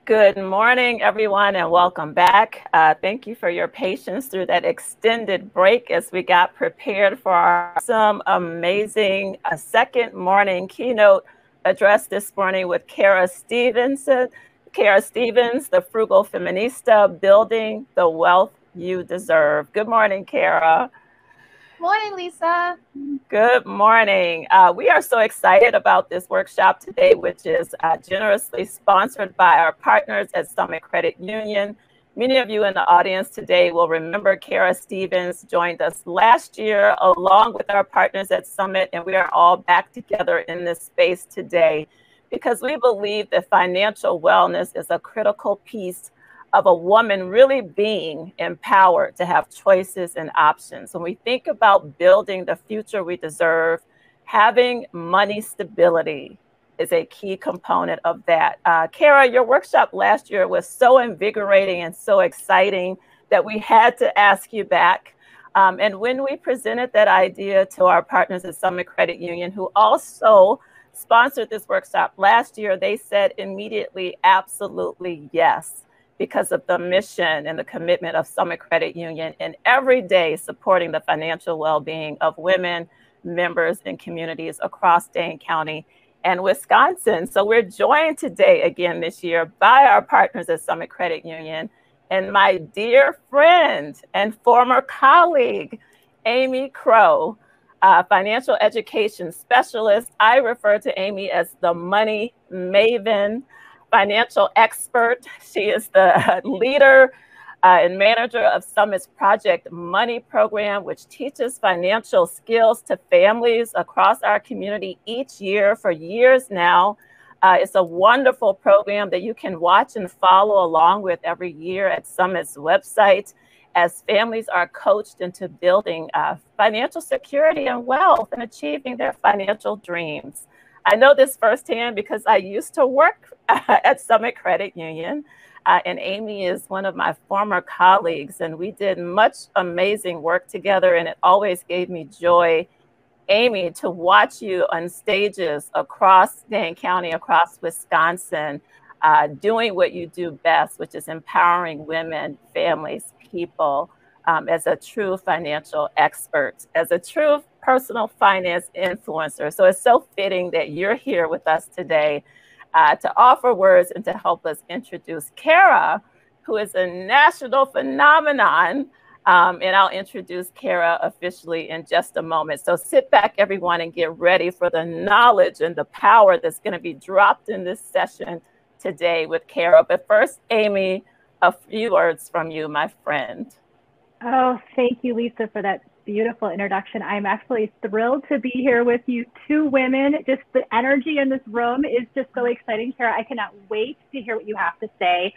Good morning, everyone, and welcome back. Thank you for your patience through that extended break as we got prepared for our amazing second morning keynote address this morning with Kara Stevens, the Frugal Feminista, Building the Wealth You Deserve. Good morning, Kara. Morning, Lisa. Good morning. We are so excited about this workshop today, which is generously sponsored by our partners at Summit Credit Union. Many of you in the audience today will remember Kara Stevens joined us last year along with our partners at Summit, and we are all back together in this space today because we believe that financial wellness is a critical piece of a woman really being empowered to have choices and options. When we think about building the future we deserve, having money stability is a key component of that. Kara, your workshop last year was so invigorating and so exciting that we had to ask you back. And when we presented that idea to our partners at Summit Credit Union, who also sponsored this workshop last year, they said immediately, absolutely yes, because of the mission and the commitment of Summit Credit Union and every day supporting the financial well-being of women, members, and communities across Dane County and Wisconsin. So we're joined today again this year by our partners at Summit Credit Union and my dear friend and former colleague, Amy Crow, financial education specialist. I refer to Amy as the money maven, financial expert. She is the leader and manager of Summit's Project Money program, which teaches financial skills to families across our community each year for years now. It's a wonderful program that you can watch and follow along with every year at Summit's website as families are coached into building financial security and wealth and achieving their financial dreams. I know this firsthand because I used to work at Summit Credit Union, and Amy is one of my former colleagues, and we did much amazing work together, and it always gave me joy, Amy, to watch you on stages across Dane County, across Wisconsin, doing what you do best, which is empowering women, families, people, as a true financial expert, as a true personal finance influencer. So it's so fitting that you're here with us today to offer words and to help us introduce Kara, who is a national phenomenon. And I'll introduce Kara officially in just a moment. So sit back, everyone, and get ready for the knowledge and the power that's going to be dropped in this session today with Kara. But first, Amy, a few words from you, my friend. Oh, thank you, Lisa, for that beautiful introduction. I'm actually thrilled to be here with you two women. Just the energy in this room is just so exciting, Kara. I cannot wait to hear what you have to say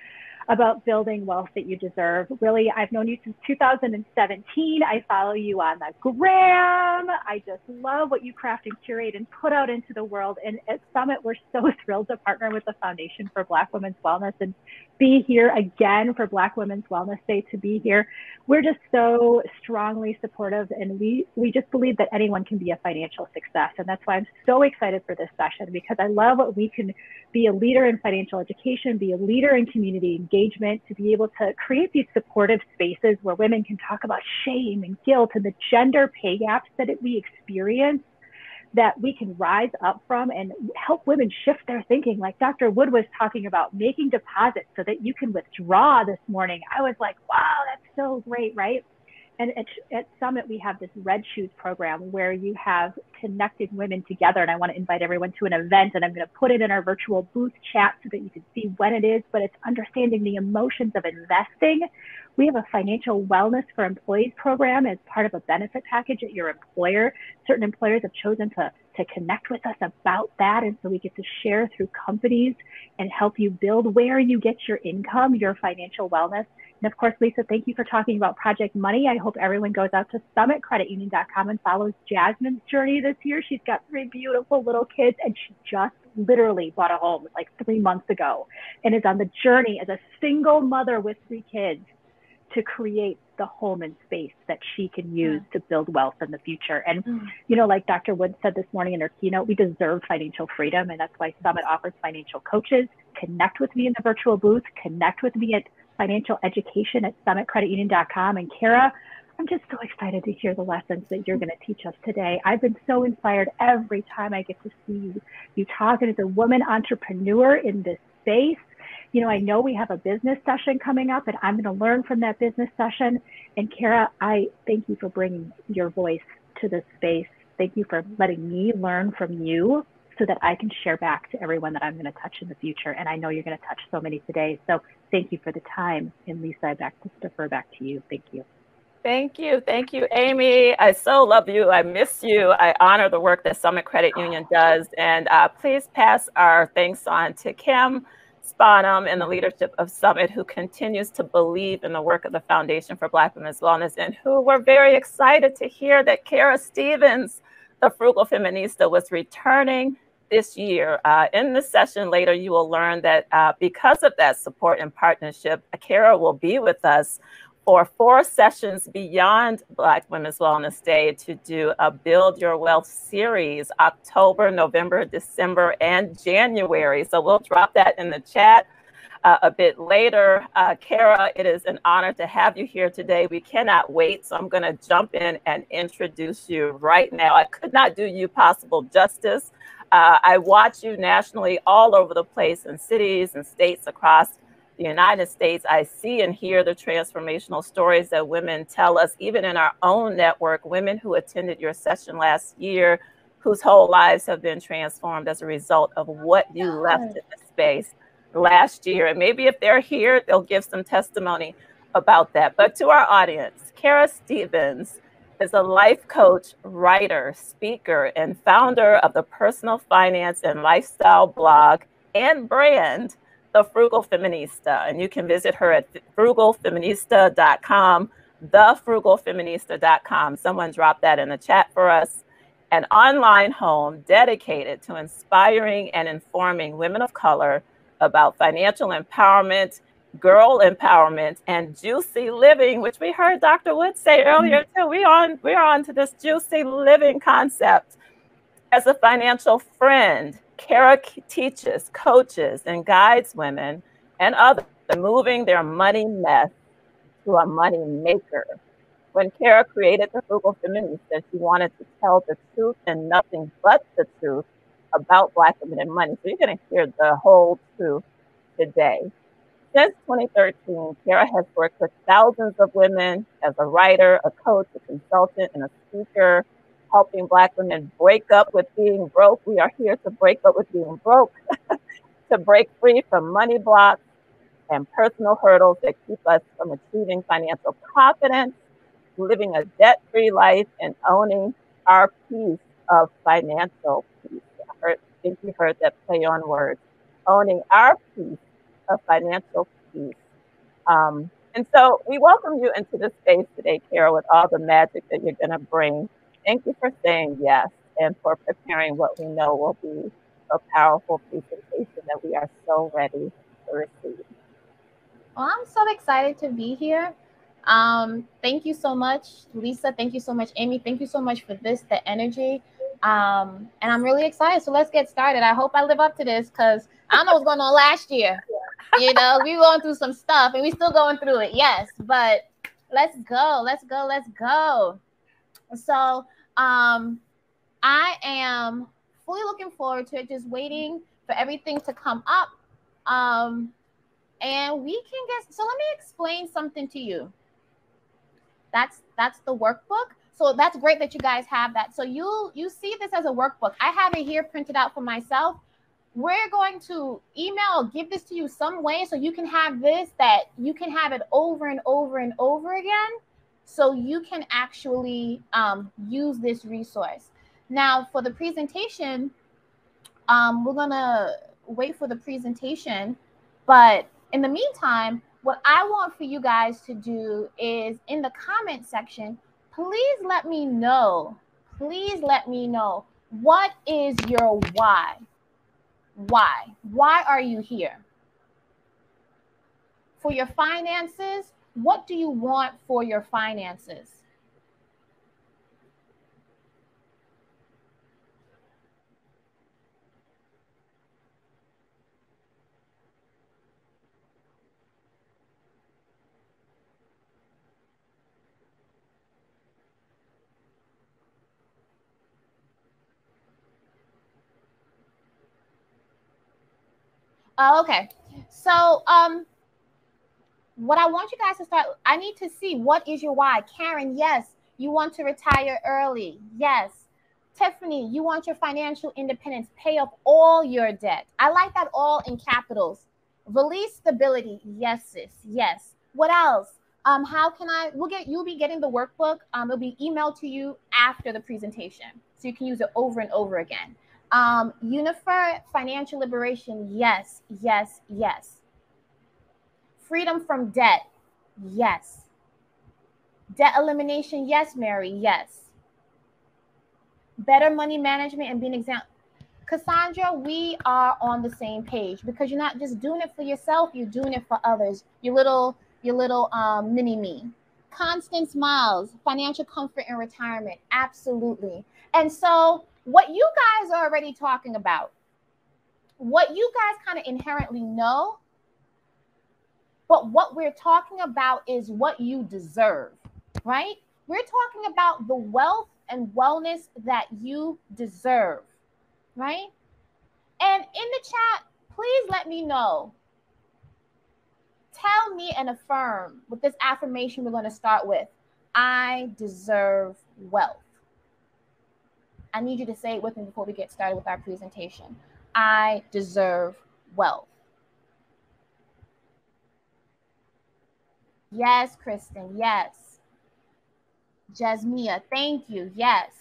about building wealth that you deserve. Really, I've known you since 2017. I follow you on the gram. I just love what you craft and curate and put out into the world. And at Summit, we're so thrilled to partner with the Foundation for Black Women's Wellness and be here again for Black Women's Wellness Day to be here. We're just so strongly supportive, and we just believe that anyone can be a financial success. And that's why I'm so excited for this session, because I love what we can be a leader in financial education, be a leader in community engagement, to be able to create these supportive spaces where women can talk about shame and guilt and the gender pay gaps that we experience, that we can rise up from and help women shift their thinking. Like Dr. Wood was talking about making deposits so that you can withdraw this morning. I was like, wow, that's so great, right? And at Summit, we have this Red Shoes program where you have connected women together. And I want to invite everyone to an event, and I'm going to put it in our virtual booth chat so that you can see when it is, but it's understanding the emotions of investing. We have a financial wellness for employees program as part of a benefit package at your employer. Certain employers have chosen to connect with us about that. And so we get to share through companies and help you build where you get your income, your financial wellness. And of course, Lisa, thank you for talking about Project Money. I hope everyone goes out to summitcreditunion.com and follows Jasmine's journey this year. She's got 3 beautiful little kids, and she just literally bought a home like 3 months ago and is on the journey as a single mother with 3 kids to create the home and space that she can use to build wealth in the future. And, you know, like Dr. Wood said this morning in her keynote, we deserve financial freedom. And that's why Summit offers financial coaches. Connect with me in the virtual booth. Connect with me at financial education at summitcreditunion.com. And Kara, I'm just so excited to hear the lessons that you're going to teach us today. I've been so inspired every time I get to see you talk. And as a woman entrepreneur in this space, you know, I know we have a business session coming up, and I'm going to learn from that business session. And Kara, I thank you for bringing your voice to this space. Thank you for letting me learn from you so that I can share back to everyone that I'm going to touch in the future. And I know you're going to touch so many today. So thank you for the time. And Lisa, I defer back to you. Thank you. Thank you. Thank you, Amy. I so love you. I miss you. I honor the work that Summit Credit Union does. And please pass our thanks on to Kim Spanum and the leadership of Summit, who continues to believe in the work of the Foundation for Black Women's Wellness, and who were very excited to hear that Kara Stevens, the Frugal Feminista, was returning this year. In the session later, you will learn that because of that support and partnership, Kara will be with us for 4 sessions beyond Black Women's Wellness Day to do a Build Your Wealth series, October, November, December, and January. So we'll drop that in the chat a bit later. Kara, it is an honor to have you here today. We cannot wait. So I'm going to jump in and introduce you right now. I could not do you possible justice. I watch you nationally all over the place in cities and states across the United States. I see and hear the transformational stories that women tell us, even in our own network, women who attended your session last year, whose whole lives have been transformed as a result of what you left in the space last year. And maybe if they're here, they'll give some testimony about that. But to our audience, Kara Stevens is a life coach, writer, speaker, and founder of the personal finance and lifestyle blog and brand, The Frugal Feminista. And you can visit her at frugalfeminista.com, thefrugalfeminista.com. Someone dropped that in the chat for us. An online home dedicated to inspiring and informing women of color about financial empowerment, girl empowerment, and juicy living, which we heard Dr. Wood say earlier too. We're on to this juicy living concept. As a financial friend, Kara teaches, coaches, and guides women and others moving their money mess to a money maker. When Kara created the Frugal Feminista, she wanted to tell the truth and nothing but the truth about Black women and money. So you're going to hear the whole truth today. Since 2013, Kara has worked with thousands of women as a writer, a coach, a consultant, and a speaker, helping Black women break up with being broke. We are here to break up with being broke, to break free from money blocks and personal hurdles that keep us from achieving financial confidence, living a debt-free life, and owning our piece of financial peace. I think you heard that play on words. Owning our piece of financial peace. And so we welcome you into this space today, Kara, with all the magic that you're going to bring. Thank you for saying yes and for preparing what we know will be a powerful presentation that we are so ready to receive. Well, I'm so excited to be here. Thank you so much, Lisa. Thank you so much, Amy. Thank you so much for the energy. And I'm really excited. So let's get started. I hope I live up to this because I don't know what's going on last year. You know, we were going through some stuff and we still going through it. Yes, but let's go. Let's go. Let's go. So I am fully looking forward to it, just waiting for everything to come up. And we can get, so let me explain something to you. That's the workbook. So that's great that you guys have that. So you see this as a workbook. I have it here printed out for myself. We're going to email or give this to you some way so you can have this, that you can have it over and over and over again. So you can actually use this resource. Now for the presentation, we're gonna wait for the presentation, but in the meantime, what I want for you guys to do is in the comment section, please let me know, what is your why? Why are you here? For your finances, What do you want for your finances? Okay. So, what I want you guys to start, I need to see, what is your why? Karen, yes, you want to retire early. Yes. Tiffany, you want your financial independence, pay off all your debt. I like that all in capitals. Release stability. Yes, sis. Yes. What else? How can you'll be getting the workbook. It'll be emailed to you after the presentation. So you can use it over and over again. Unified financial liberation. Yes, yes, yes. Freedom from debt. Yes. Debt elimination. Yes, Mary. Yes. Better money management and being example. Cassandra, we are on the same page, because you're not just doing it for yourself, you're doing it for others. Your little mini me. Constant smiles, financial comfort in retirement. Absolutely. And so what you guys are already talking about, what you guys kind of inherently know, but what we're talking about is what you deserve, right? We're talking about the wealth and wellness that you deserve, right? And in the chat, please let me know. Tell me and affirm with this affirmation we're going to start with. I deserve wealth. I need you to say it with me before we get started with our presentation. I deserve wealth. Yes, Kristen. Yes. Jasmia, thank you. Yes.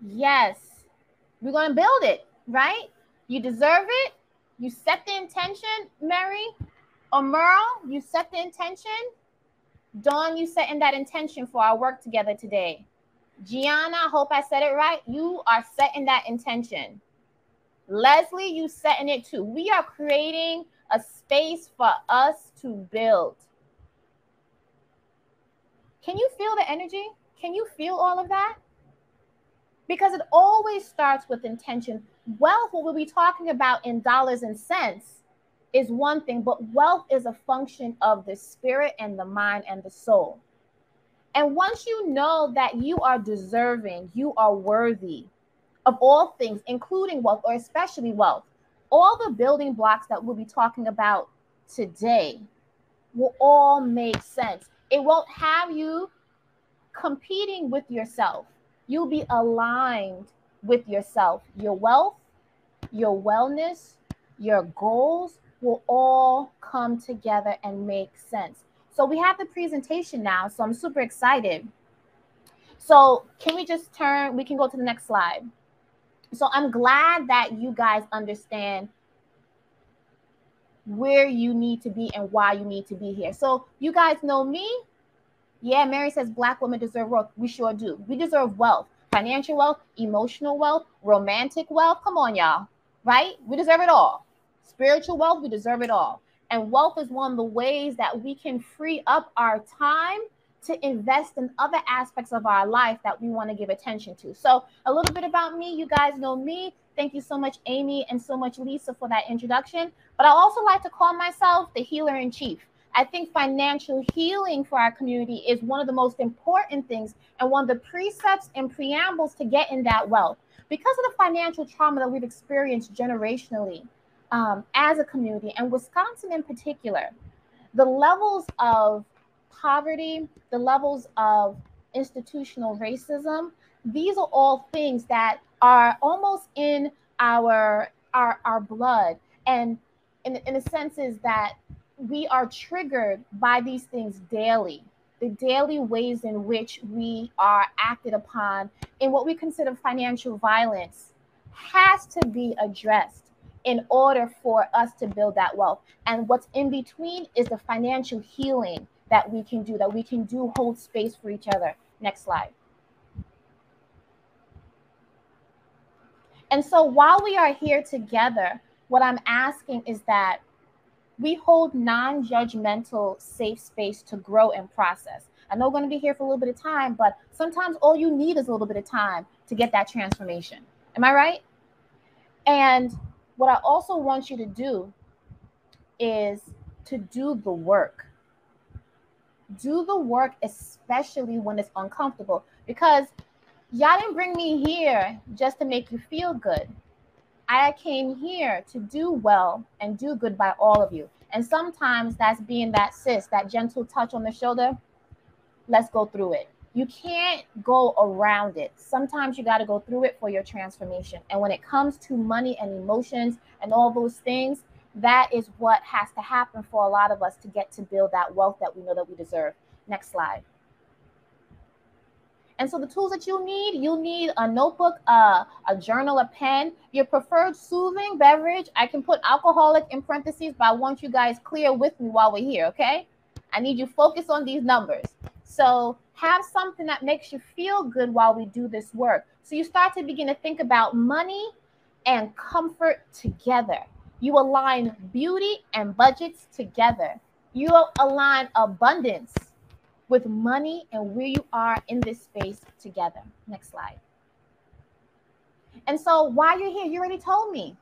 Yes. We're going to build it, right? You deserve it. You set the intention, Mary or Merle. You set the intention. Dawn, you setting that intention for our work together today. Gianna, I hope I said it right. You are setting that intention. Leslie, you setting it too. We are creating a space for us to build. Can you feel the energy? Can you feel all of that? Because it always starts with intention. Wealth, what we'll be talking about in dollars and cents, is one thing, but wealth is a function of the spirit and the mind and the soul. And once you know that you are deserving, you are worthy of all things, including wealth, or especially wealth, all the building blocks that we'll be talking about today will all make sense. It won't have you competing with yourself. You'll be aligned with yourself. Your wealth, your wellness, your goals will all come together and make sense. So we have the presentation now, so I'm super excited. So can we just we can go to the next slide. So I'm glad that you guys understand where you need to be and why you need to be here. So you guys know me. Yeah, Mary says Black women deserve wealth. We sure do. We deserve wealth, financial wealth, emotional wealth, romantic wealth. Come on, y'all, right? We deserve it all. Spiritual wealth, we deserve it all. And wealth is one of the ways that we can free up our time to invest in other aspects of our life that we want to give attention to. So a little bit about me. You guys know me. Thank you so much, Amy, and so much, Lisa, for that introduction. But I also like to call myself the healer in chief. I think financial healing for our community is one of the most important things and one of the precepts and preambles to get in that wealth. Because of the financial trauma that we've experienced generationally as a community, and Wisconsin in particular, the levels of poverty, the levels of institutional racism, these are all things that are almost in our blood. And in a sense is that we are triggered by these things daily, the daily ways in which we are acted upon in what we consider financial violence has to be addressed in order for us to build that wealth. And what's in between is the financial healing that we can do, hold space for each other. Next slide. And so while we are here together, what I'm asking is that We hold non-judgmental, safe space to grow and process. I know we're going to be here for a little bit of time, but sometimes all you need is a little bit of time to get that transformation. Am I right? And what I also want you to do is to do the work. Do the work, especially when it's uncomfortable, because y'all didn't bring me here just to make you feel good. I came here to do well and do good by all of you. And sometimes that's being that sis, that gentle touch on the shoulder. Let's go through it. You can't go around it. Sometimes you got to go through it for your transformation. And when it comes to money and emotions and all those things, that is what has to happen for a lot of us to get to build that wealth that we know that we deserve. Next slide. And so the tools that you'll need a notebook, a journal, a pen, your preferred soothing beverage. I can put alcoholic in parentheses, but I want you guys clear with me while we're here, okay? I need you focus on these numbers. So have something that makes you feel good while we do this work. So you start to begin to think about money and comfort together. You align beauty and budgets together. You align abundance with money and where you are in this space together. Next slide. And so why you're here, you already told me.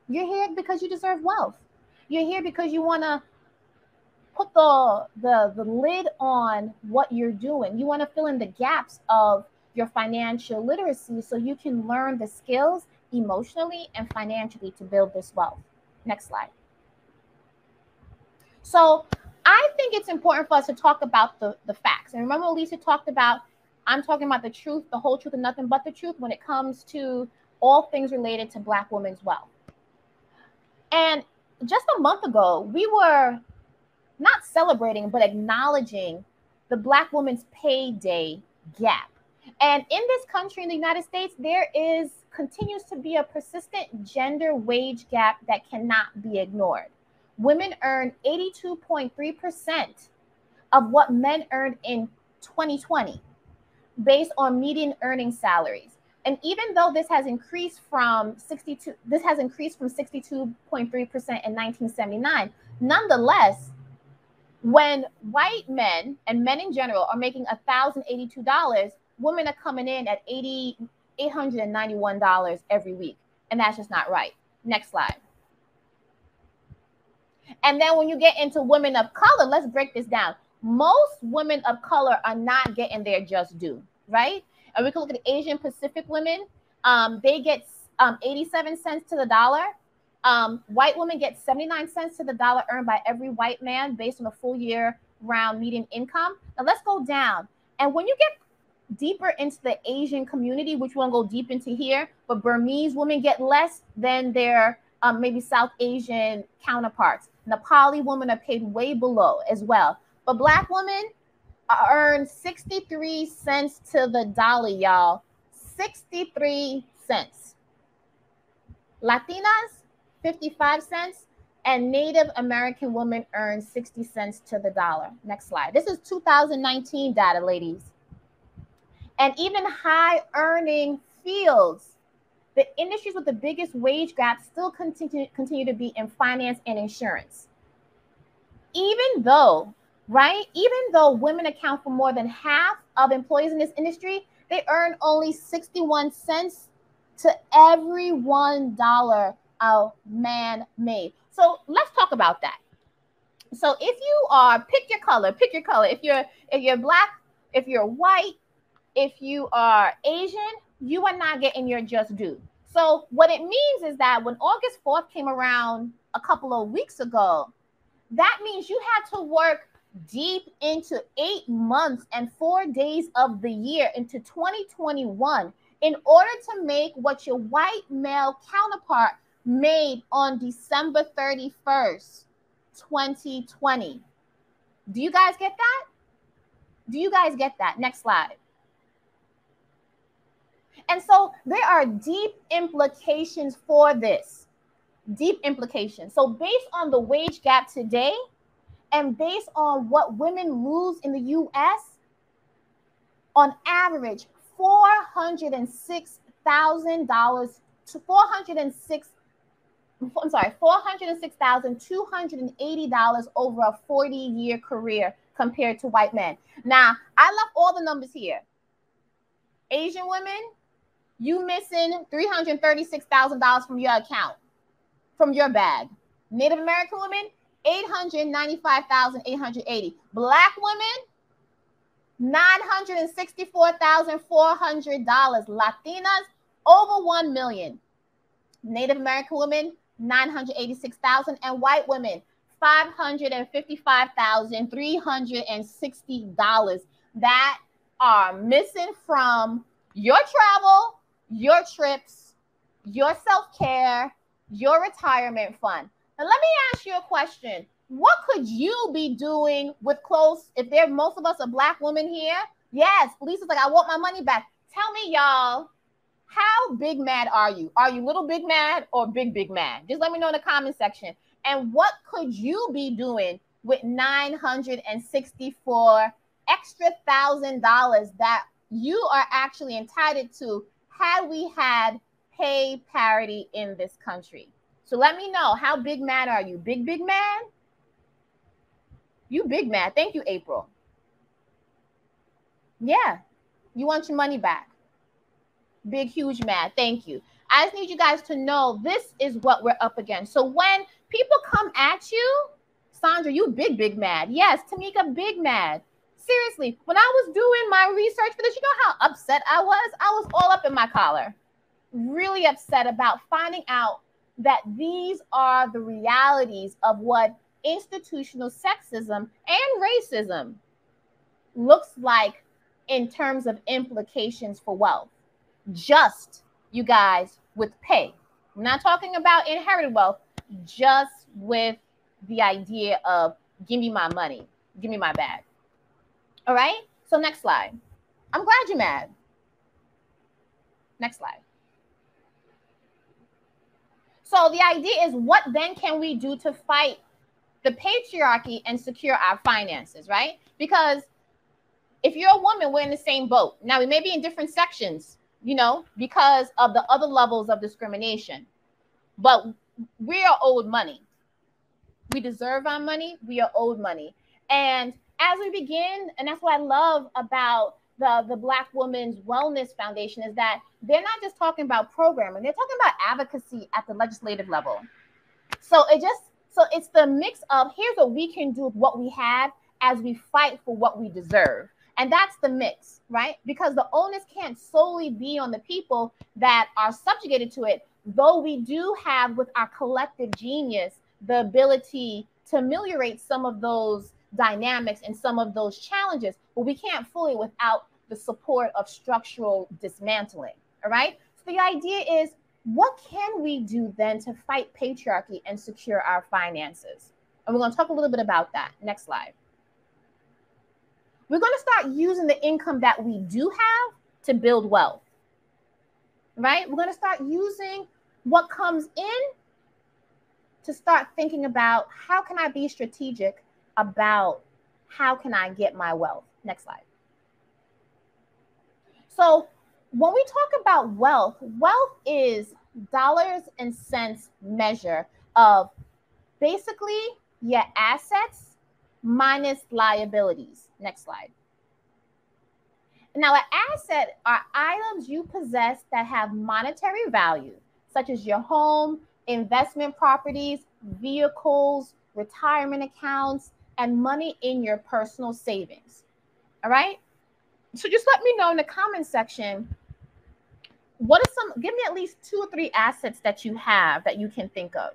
You're here because you deserve wealth. You're here because you want to put the lid on what you're doing. You want to fill in the gaps of your financial literacy so you can learn the skills emotionally and financially to build this wealth. Next slide. So I think it's important for us to talk about the facts. And remember, Lisa talked about, I'm talking about the truth, the whole truth, and nothing but the truth when it comes to all things related to Black women's wealth. And just a month ago, we were not celebrating, but acknowledging the Black women's payday gap. And in this country, in the United States, there continues to be a persistent gender wage gap that cannot be ignored. Women earn 82.3% of what men earned in 2020 based on median earning salaries. And even though this has increased from 62.3% in 1979, nonetheless, when white men and men in general are making $1,082, women are coming in at $891 every week. And that's just not right. Next slide. And then when you get into women of color, let's break this down. Most women of color are not getting their just due, right? And we can look at Asian Pacific women. They get 87 cents to the dollar. White women get 79 cents to the dollar earned by every white man based on a full year round median income. Now let's go down. And when you get deeper into the Asian community, which we won't go deep into here, but Burmese women get less than their maybe South Asian counterparts. Nepali women are paid way below as well. But Black women earn 63 cents to the dollar, y'all. 63 cents. Latinas, 55 cents. And Native American women earn 60 cents to the dollar. Next slide. This is 2019 data, ladies. And even high earning fields, the industries with the biggest wage gaps still continue to be in finance and insurance. Even though women account for more than half of employees in this industry, they earn only 61 cents to every $1 a man made. So let's talk about that. So if you are, pick your color. If you're Black, if you're white, if you are Asian, you are not getting your just due. So what it means is that when August 4th came around a couple of weeks ago, that means you had to work deep into 8 months and 4 days of the year into 2021 in order to make what your white male counterpart made on December 31st, 2020. Do you guys get that? Do you guys get that? Next slide. And so there are deep implications for this. Deep implications. So based on the wage gap today and based on what women lose in the US, on average, $406,000 to $406 I'm sorry, $406,280 over a 40-year career compared to white men. Now, I left all the numbers here. Asian women, you missing $336,000 from your account, from your bag. Native American women, $895,880. Black women, $964,400. Latinas, over $1 million. Native American women, $986,000, and white women, $555,360 that are missing from your travel, your trips, your self-care, your retirement fund. Now, let me ask you a question. What could you be doing with close, if there most of us are Black women here? Yes, Lisa's like, I want my money back. Tell me, y'all, how big mad are you? Are you little big mad or big mad? Just let me know in the comment section. And what could you be doing with $964 extra $1,000 that you are actually entitled to had we had pay parity in this country? So let me know, how big mad are you? Big mad? You big mad. Thank you, April. Yeah, you want your money back. Big, huge mad. Thank you. I just need you guys to know this is what we're up against. So when people come at you, Sandra, you big mad. Yes, Tamika, big mad. Seriously, when I was doing my research for this, you know how upset I was? I was all up in my collar. Really upset about finding out that these are the realities of what institutional sexism and racism looks like in terms of implications for wealth. Just, you guys, with pay. I'm not talking about inherited wealth, just with the idea of give me my money, give me my bag. All right, so next slide. I'm glad you're mad. Next slide. So the idea is, what then can we do to fight the patriarchy and secure our finances, right? Because if you're a woman, we're in the same boat. Now, we may be in different sections, you know, because of the other levels of discrimination, but we are owed money. We deserve our money. We are owed money. And as we begin, and that's what I love about the Black Women's Wellness Foundation, is that they're not just talking about programming, they're talking about advocacy at the legislative level. So it's the mix of, here's what we can do with what we have as we fight for what we deserve. And that's the mix, right? Because the onus can't solely be on the people that are subjugated to it, though we do have, with our collective genius, the ability to ameliorate some of those dynamics and some of those challenges, but we can't fully without the support of structural dismantling, all right? So the idea is, what can we do then to fight patriarchy and secure our finances? And we're going to talk a little bit about that. Next slide. We're going to start using the income that we do have to build wealth, right? We're going to start using what comes in to start thinking about, how can I be strategic about how can I get my wealth? Next slide. So when we talk about wealth, wealth is dollars and cents measure of basically your assets minus liabilities. Next slide. Now, an asset are items you possess that have monetary value, such as your home, investment properties, vehicles, retirement accounts, and money in your personal savings. All right? So just let me know in the comment section, give me at least 2 or 3 assets that you have that you can think of.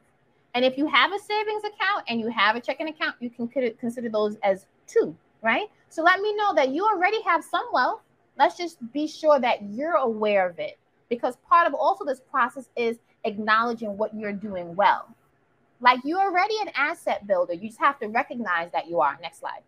And if you have a savings account and you have a checking account, you can consider those as 2, right? So let me know that you already have some wealth. Let's just be sure that you're aware of it, because part of also this process is acknowledging what you're doing well. Like, you're already an asset builder. You just have to recognize that you are. Next slide.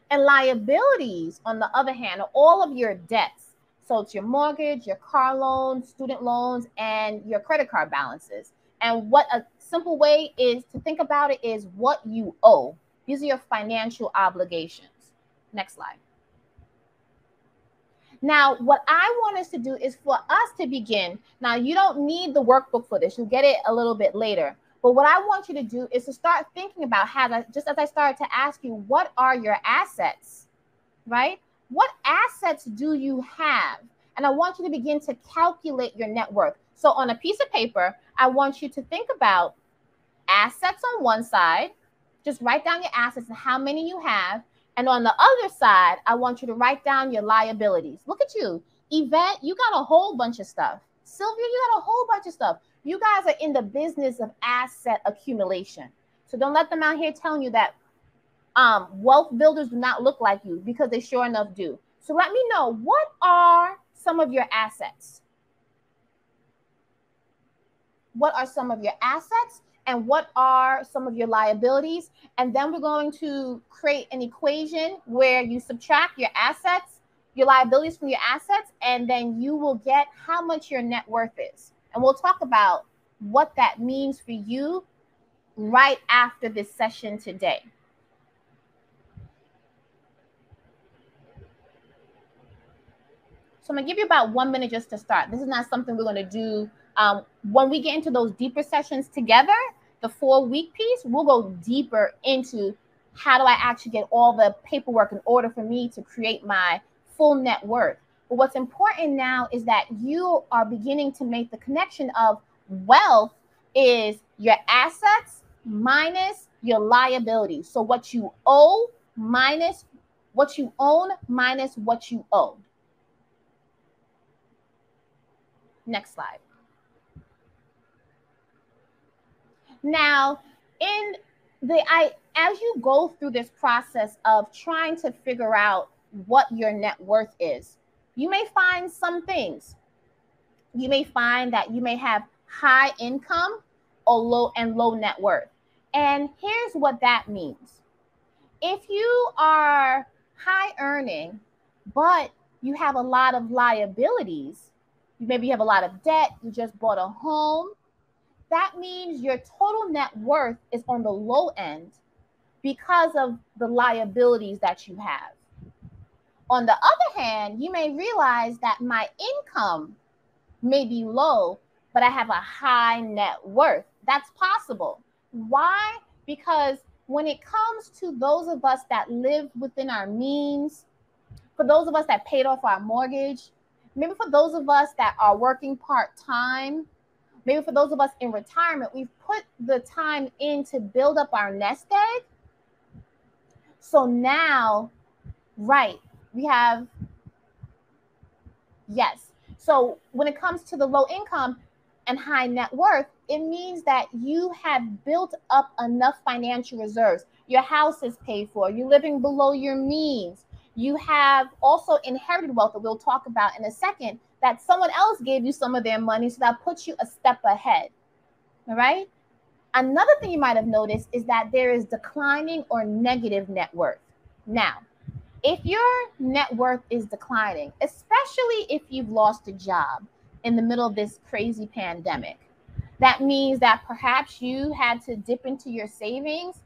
And liabilities, on the other hand, are all of your debts. So it's your mortgage, your car loans, student loans, and your credit card balances. And what a simple way is to think about it is what you owe. These are your financial obligations. Next slide. Now, what I want us to do is for us to begin. Now, you don't need the workbook for this. You'll get it a little bit later. But what I want you to do is to start thinking about just as I started to ask you, what are your assets, right? What assets do you have? And I want you to begin to calculate your net worth. So on a piece of paper, I want you to think about assets on one side. Just write down your assets and how many you have. And on the other side, I want you to write down your liabilities. Look at you. Yvette, you got a whole bunch of stuff. Sylvia, you got a whole bunch of stuff. You guys are in the business of asset accumulation. So don't let them out here telling you that wealth builders do not look like you, because they sure enough do. So let me know, what are some of your assets? What are some of your assets? And what are some of your liabilities? And then we're going to create an equation where you subtract your assets, your liabilities from your assets, and then you will get how much your net worth is. And we'll talk about what that means for you right after this session today. So I'm gonna give you about 1 minute just to start. This is not something we're gonna do. When we get into those deeper sessions together, the 4-week piece, we'll go deeper into how do I actually get all the paperwork in order for me to create my full net worth. But what's important now is that you are beginning to make the connection of wealth is your assets minus your liabilities. So what you owe minus what you own minus what you owe. Next slide. Now, as you go through this process of trying to figure out what your net worth is, you may find some things. You may find that you may have high income or low net worth. And here's what that means. If you are high earning, but you have a lot of liabilities, maybe you have a lot of debt, you just bought a home, that means your total net worth is on the low end because of the liabilities that you have. On the other hand, you may realize that my income may be low, but I have a high net worth. That's possible. Why? Because when it comes to those of us that live within our means, for those of us that paid off our mortgage, maybe for those of us that are working part-time, maybe for those of us in retirement, we've put the time in to build up our nest egg. So now, right, we have, yes. So when it comes to the low income and high net worth, it means that you have built up enough financial reserves. Your house is paid for. You're living below your means. You have also inherited wealth that we'll talk about in a second, that someone else gave you some of their money, so that puts you a step ahead. All right. Another thing you might have noticed is that there is declining or negative net worth. Now, if your net worth is declining, especially if you've lost a job in the middle of this crazy pandemic, that means that perhaps you had to dip into your savings,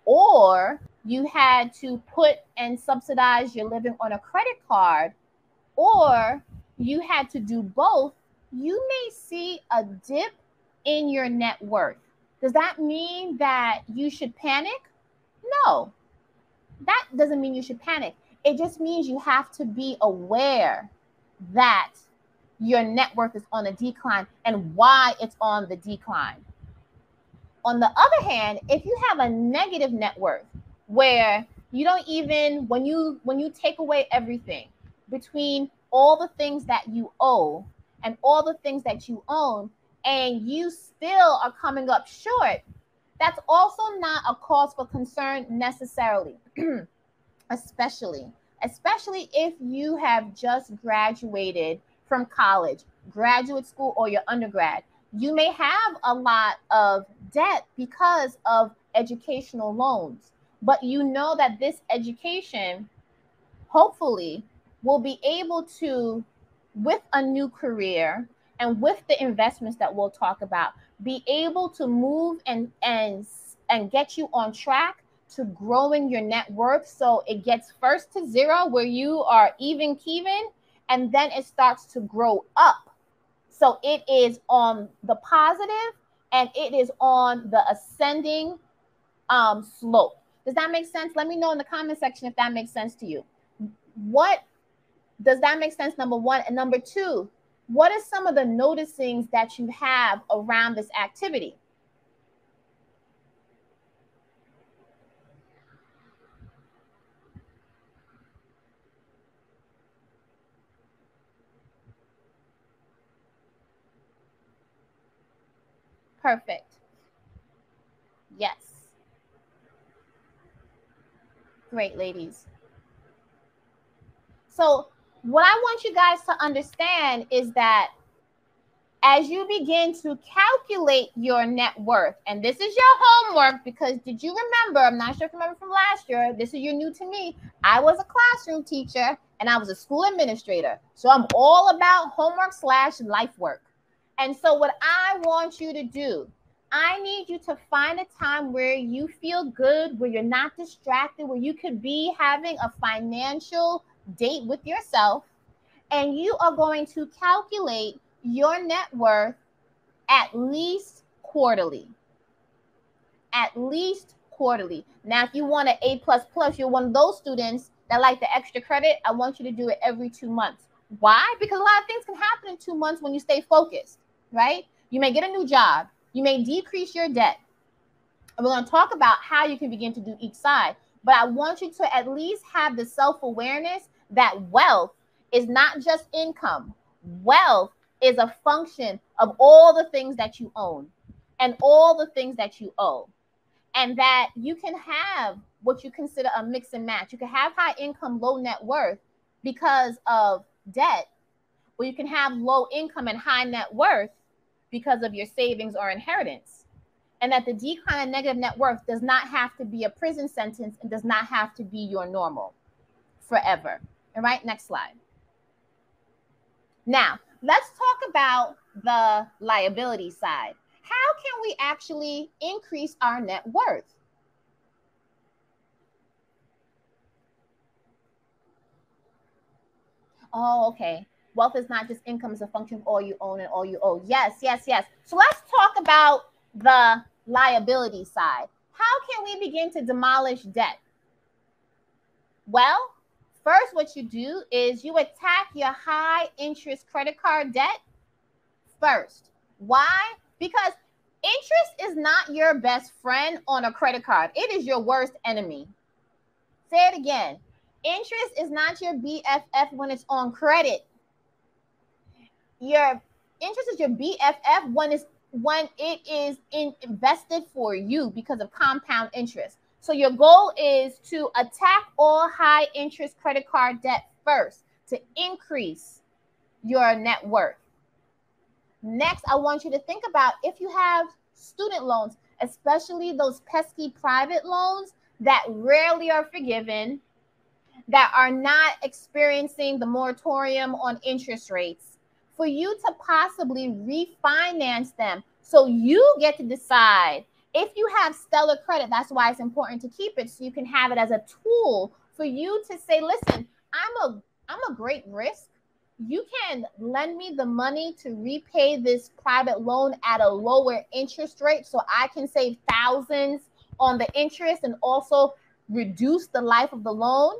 or you had to put and subsidize your living on a credit card, or you had to do both. You may see a dip in your net worth. Does that mean that you should panic? No, that doesn't mean you should panic. It just means you have to be aware that your net worth is on a decline and why it's on the decline. On the other hand, if you have a negative net worth where you don't even, when you take away everything between all the things that you owe and all the things that you own, and you still are coming up short, that's also not a cause for concern necessarily, especially if you have just graduated from college, graduate school, or your undergrad. You may have a lot of debt because of educational loans, but you know that this education hopefully will be able to, with a new career and with the investments that we'll talk about, be able to move and get you on track to growing your net worth, so it gets first to zero where you are even Kevin, and then it starts to grow up. So it is on the positive and it is on the ascending slope. Does that make sense? Let me know in the comment section if that makes sense to you. What does that make sense? Number one. And number two, what are some of the noticings that you have around this activity? Perfect. Yes. Great, ladies. So what I want you guys to understand is that as you begin to calculate your net worth, and this is your homework, because did you remember, I'm not sure if you remember from last year, this is you're new to me, I was a classroom teacher and I was a school administrator. So I'm all about homework / life work. And so what I want you to do, I need you to find a time where you feel good, where you're not distracted, where you could be having a financial date with yourself, and you are going to calculate your net worth at least quarterly. At least quarterly. Now, if you want an A++, you're one of those students that like the extra credit, I want you to do it every 2 months. Why? Because a lot of things can happen in 2 months when you stay focused, right? You may get a new job. You may decrease your debt. And we're going to talk about how you can begin to do each side. But I want you to at least have the self-awareness that wealth is not just income. Wealth is a function of all the things that you own and all the things that you owe. And that you can have what you consider a mix and match. You can have high income, low net worth because of debt, or you can have low income and high net worth because of your savings or inheritance. And that the decline in negative net worth does not have to be a prison sentence and does not have to be your normal forever. All right, next slide. Now, let's talk about the liability side. How can we actually increase our net worth? Oh, okay. Wealth is not just income, it's a function of all you own and all you owe. Yes, yes, yes. So let's talk about the liability side. How can we begin to demolish debt? Well, first, what you do is you attack your high interest credit card debt first. Why? Because interest is not your best friend on a credit card. It is your worst enemy. Say it again. Interest is not your BFF when it's on credit. Your interest is your BFF when it is invested for you because of compound interest. So your goal is to attack all high interest credit card debt first to increase your net worth. Next, I want you to think about if you have student loans, especially those pesky private loans that rarely are forgiven, that are not experiencing the moratorium on interest rates, for you to possibly refinance them so you get to decide if you have stellar credit. That's why it's important to keep it so you can have it as a tool for you to say, listen, I'm a great risk. You can lend me the money to repay this private loan at a lower interest rate so I can save thousands on the interest and also reduce the life of the loan.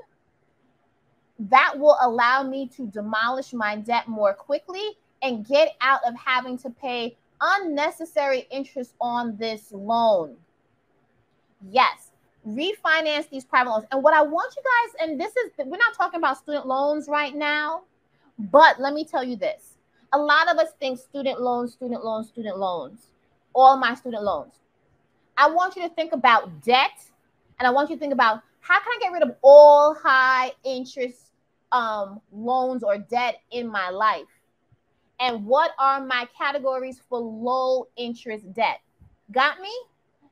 That will allow me to demolish my debt more quickly and get out of having to pay unnecessary interest on this loan. Yes, refinance these private loans. And what I want you guys, and this is, we're not talking about student loans right now, but let me tell you this. A lot of us think student loans, student loans, student loans, all my student loans. I want you to think about debt, and I want you to think about how can I get rid of all high interest loans or debt in my life? And what are my categories for low interest debt? Got me?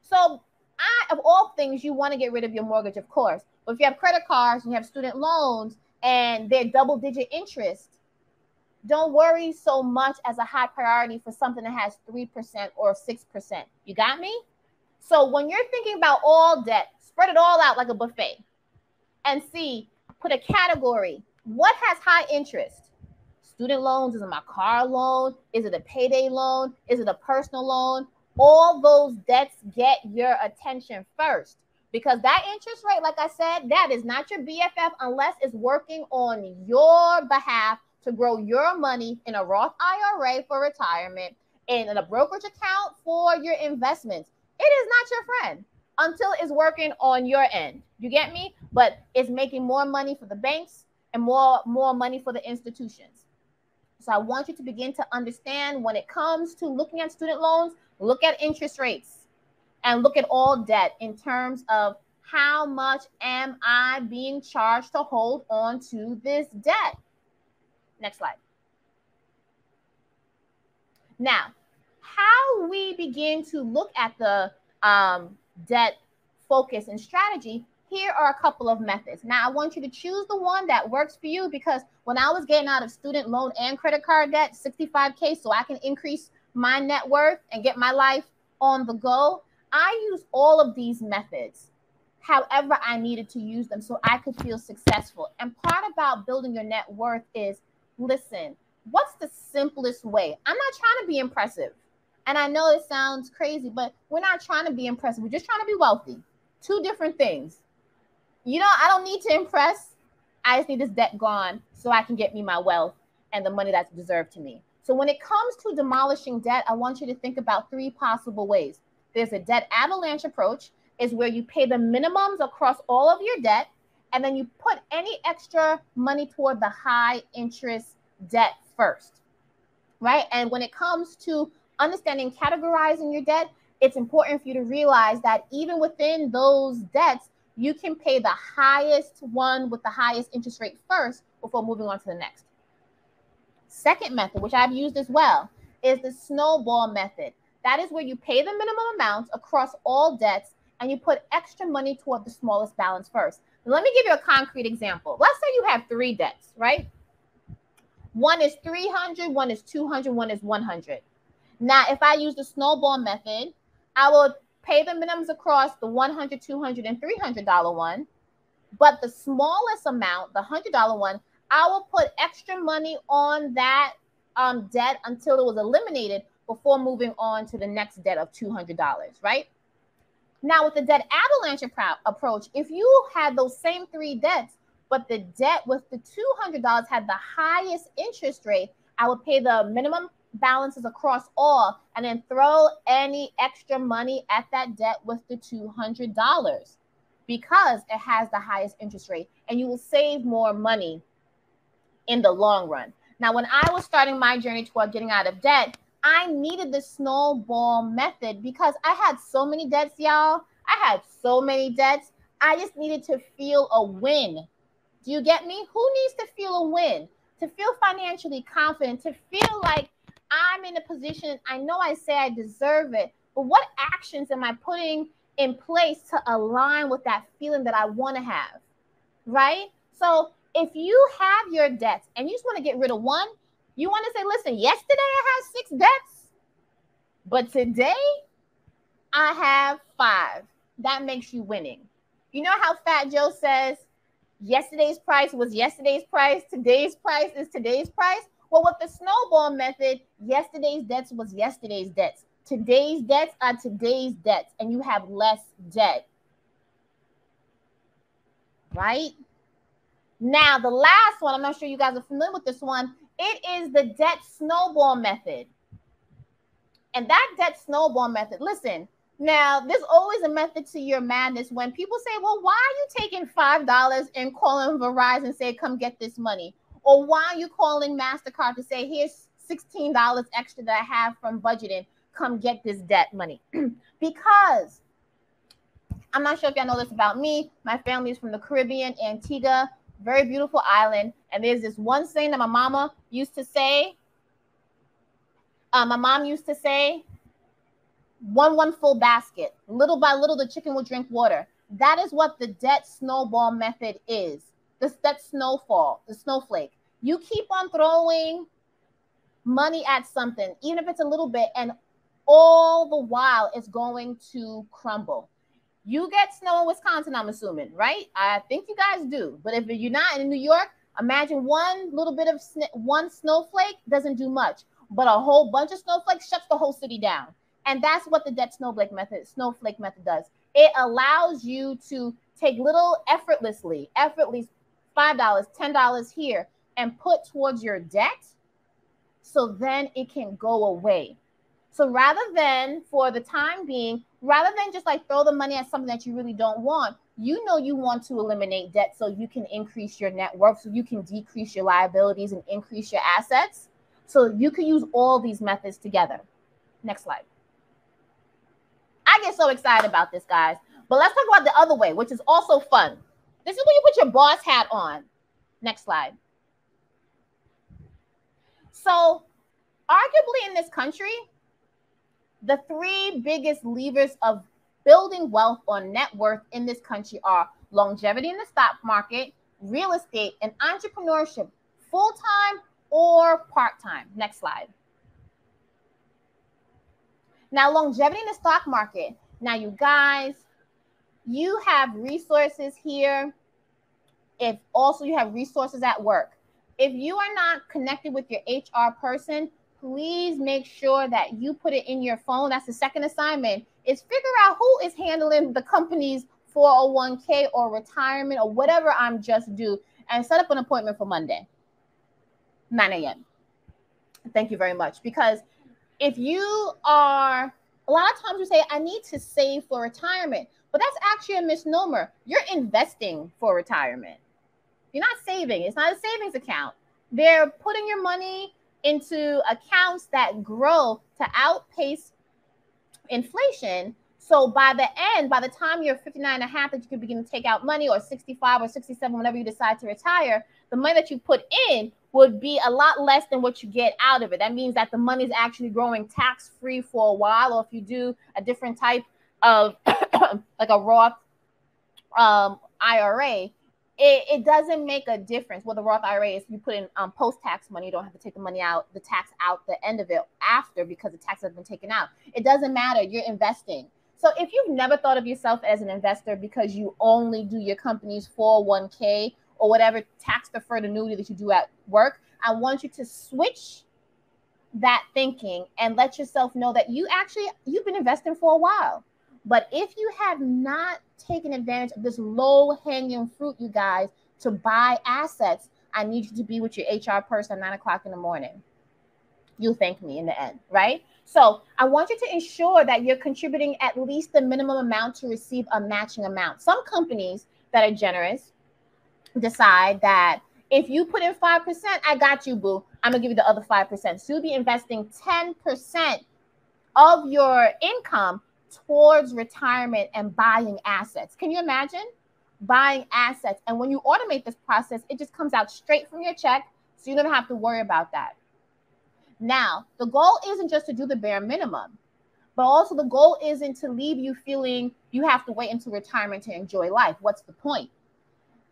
So of all things, you want to get rid of your mortgage, of course. But if you have credit cards and you have student loans and they're double-digit interest, don't worry so much as a high priority for something that has 3% or 6%. You got me? So when you're thinking about all debt, spread it all out like a buffet and see, put a category. What has high interest? student loans? Is it my car loan? Is it a payday loan? Is it a personal loan? All those debts get your attention first, because that interest rate, like I said, that is not your BFF unless it's working on your behalf to grow your money in a Roth IRA for retirement and in a brokerage account for your investments. It is not your friend until it's working on your end. You get me? But it's making more money for the banks and more money for the institutions. So I want you to begin to understand, when it comes to looking at student loans, look at interest rates and look at all debt in terms of how much am I being charged to hold on to this debt. Next slide. Now, how we begin to look at the debt focus and strategy, here are a couple of methods. Now, I want you to choose the one that works for you, because when I was getting out of student loan and credit card debt, 65K, so I can increase my net worth and get my life on the go, I used all of these methods however I needed to use them so I could feel successful. And part about building your net worth is, listen, what's the simplest way? I'm not trying to be impressive. And I know it sounds crazy, but we're not trying to be impressive. We're just trying to be wealthy. Two different things. You know, I don't need to impress. I just need this debt gone so I can get me my wealth and the money that's deserved to me. So when it comes to demolishing debt, I want you to think about three possible ways. There's a debt avalanche approach, is where you pay the minimums across all of your debt, and then you put any extra money toward the high interest debt first, right? And when it comes to understanding categorizing your debt, it's important for you to realize that even within those debts, you can pay the highest one with the highest interest rate first before moving on to the next. Second method, which I've used as well, is the snowball method. That is where you pay the minimum amounts across all debts and you put extra money toward the smallest balance first. Let me give you a concrete example. Let's say you have 3 debts, right? One is 300, one is 200, one is 100. Now, if I use the snowball method, I will pay the minimums across the $100, $200, and $300 one. But the smallest amount, the $100 one, I will put extra money on that debt until it was eliminated before moving on to the next debt of $200, right? Now, with the debt avalanche approach, if you had those same 3 debts, but the debt with the $200 had the highest interest rate, I would pay the minimum balances across all and then throw any extra money at that debt with the $200 because it has the highest interest rate, and you will save more money in the long run. Now, when I was starting my journey toward getting out of debt, I needed the snowball method because I had so many debts, y'all. I had so many debts. I just needed to feel a win. Do you get me? Who needs to feel a win? To feel financially confident, to feel like I'm in a position, I know I say I deserve it, but what actions am I putting in place to align with that feeling that I want to have, right? So if you have your debts and you just want to get rid of one, you want to say, listen, yesterday I had 6 debts, but today I have 5. That makes you winning. You know how Fat Joe says, yesterday's price was yesterday's price, today's price is today's price? Well, with the snowball method, yesterday's debts was yesterday's debts. Today's debts are today's debts, and you have less debt, right? Now, the last one, I'm not sure you guys are familiar with this one. It is the debt snowball method. And that debt snowball method, listen, now there's always a method to your madness when people say, well, why are you taking $5 and calling Verizon and say, come get this money? Or why are you calling MasterCard to say, here's $16 extra that I have from budgeting, come get this debt money? Because I'm not sure if y'all know this about me. My family is from the Caribbean, Antigua, very beautiful island. And there's this one saying that my mama used to say. My mom used to say, one full basket. Little by little, the chicken will drink water. That is what the debt snowball method is. That snowfall, the snowflake. You keep on throwing money at something, even if it's a little bit, and all the while it's going to crumble. You get snow in Wisconsin, I'm assuming, right? I think you guys do. But if you're not in New York, Imagine one little bit of one snowflake doesn't do much, but a whole bunch of snowflakes shuts the whole city down. And that's what the debt snowflake method does. It allows you to take little effortlessly $5, $10 here and put towards your debt, so then it can go away. So rather than, for the time being, rather than just like throw the money at something that you really don't want, you know you want to eliminate debt so you can increase your net worth, so you can decrease your liabilities and increase your assets. So you can use all these methods together. Next slide. I get so excited about this, guys. But let's talk about the other way, which is also fun. This is when you put your boss hat on. Next slide. So arguably in this country, the three biggest levers of building wealth or net worth in this country are longevity in the stock market, real estate, and entrepreneurship, full-time or part-time. Next slide. Now, longevity in the stock market. Now, you guys, you have resources here. If also you have resources at work. If you are not connected with your HR person, please make sure that you put it in your phone. That's the second assignment, is figure out who is handling the company's 401k or retirement or whatever I'm just due, and set up an appointment for Monday, 9 a.m. Thank you very much. Because if you are, a lot of times you say, I need to save for retirement, but that's actually a misnomer. You're investing for retirement. You're not saving. It's not a savings account. They're putting your money into accounts that grow to outpace inflation. So by the time you're 59 and a half, that you can begin to take out money, or 65 or 67, whenever you decide to retire, the money that you put in would be a lot less than what you get out of it. That means that the money is actually growing tax-free for a while, or if you do a different type of like a Roth IRA, it doesn't make a difference. Well, the Roth IRA is you put in post-tax money. You don't have to take the money out, the tax out the end of it after, because the tax has been taken out. It doesn't matter. You're investing. So if you've never thought of yourself as an investor because you only do your company's 401k or whatever tax-deferred annuity that you do at work, I want you to switch that thinking and let yourself know that you've been investing for a while. But if you have not taken advantage of this low-hanging fruit, you guys, to buy assets, I need you to be with your HR person at 9 o'clock in the morning. You'll thank me in the end, right? So I want you to ensure that you're contributing at least the minimum amount to receive a matching amount. Some companies that are generous decide that if you put in 5%, I got you, boo. I'm going to give you the other 5%. So you'll be investing 10% of your income towards retirement and buying assets. Can you imagine buying assets? And when you automate this process, it just comes out straight from your check, so you don't have to worry about that. Now, the goal isn't just to do the bare minimum, but also the goal isn't to leave you feeling you have to wait until retirement to enjoy life. What's the point?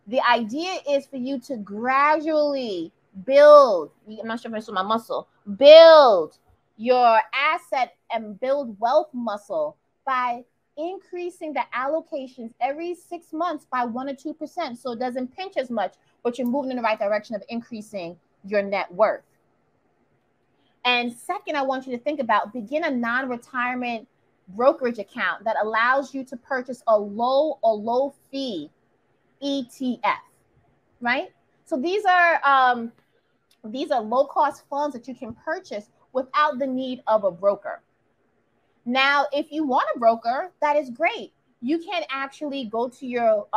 The idea is for you to gradually build, I'm not sure if I saw my muscle, build your asset and build wealth muscle by increasing the allocations every 6 months by 1 or 2%. So it doesn't pinch as much, but you're moving in the right direction of increasing your net worth. And second, I want you to think about, begin a non-retirement brokerage account that allows you to purchase a low fee ETF, right? So these are low-cost funds that you can purchase without the need of a broker. Now, if you want a broker, that is great. You can actually go to your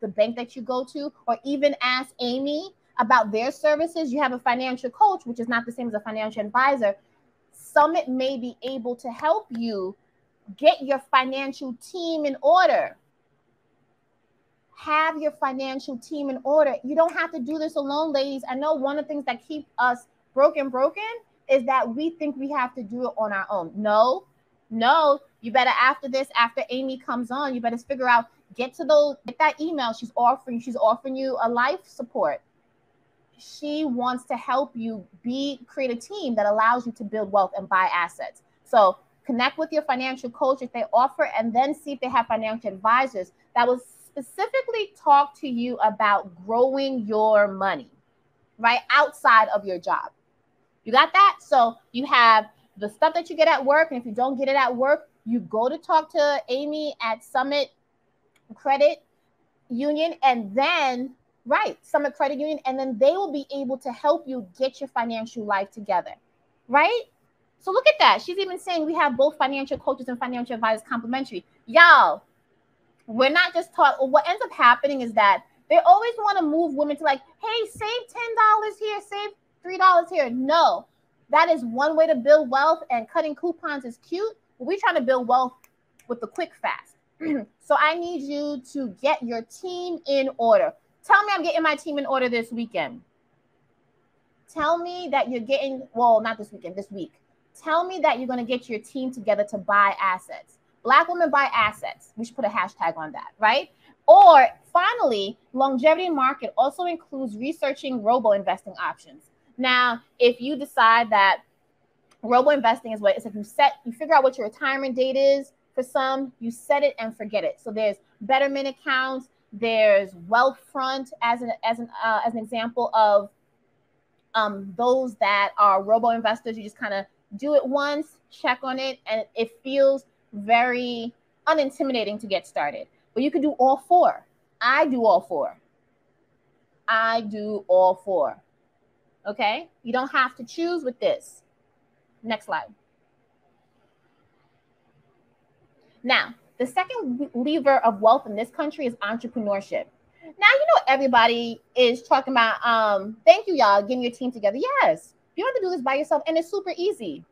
the bank that you go to, or even ask Amy about their services. You have a financial coach, which is not the same as a financial advisor. Summit may be able to help you get your financial team in order. Have your financial team in order. You don't have to do this alone, ladies. I know one of the things that keep us broken is that we think we have to do it on our own. No, you better, after Amy comes on, you better figure out, get that email. She's offering you a life support. She wants to help you create a team that allows you to build wealth and buy assets. So connect with your financial coach if they offer, and then see if they have financial advisors that will specifically talk to you about growing your money. right? Outside of your job. You got that? So you have the stuff that you get at work. And if you don't get it at work, you go to talk to Amy at Summit Credit Union, and then, right, Summit Credit Union, and then they will be able to help you get your financial life together, right? So look at that. She's even saying we have both financial coaches and financial advisors complimentary. Y'all, we're not just taught. What ends up happening is that they always want to move women to like, hey, save $10 here, save $3 here. No, that is one way to build wealth, and cutting coupons is cute, but we're trying to build wealth with the quick fast. So I need you to get your team in order. Tell me I'm getting my team in order this weekend. Tell me that you're getting, well, not this weekend, this week. Tell me that you're going to get your team together to buy assets. Black women buy assets. We should put a hashtag on that, right? Or finally, longevity market also includes researching robo-investing options. Now, if you decide that robo-investing is what it's like, you figure out what your retirement date is. For some, you set it and forget it. So there's betterment accounts, there's Wealthfront as an example of those that are robo investors. You just kind of do it once, check on it, and it feels very unintimidating to get started. But you can do all four. I do all four. Okay? You don't have to choose with this. Next slide. Now, the second lever of wealth in this country is entrepreneurship. Now, you know, everybody is talking about, thank you, y'all, getting your team together. Yes, you don't have to do this by yourself, and it's super easy.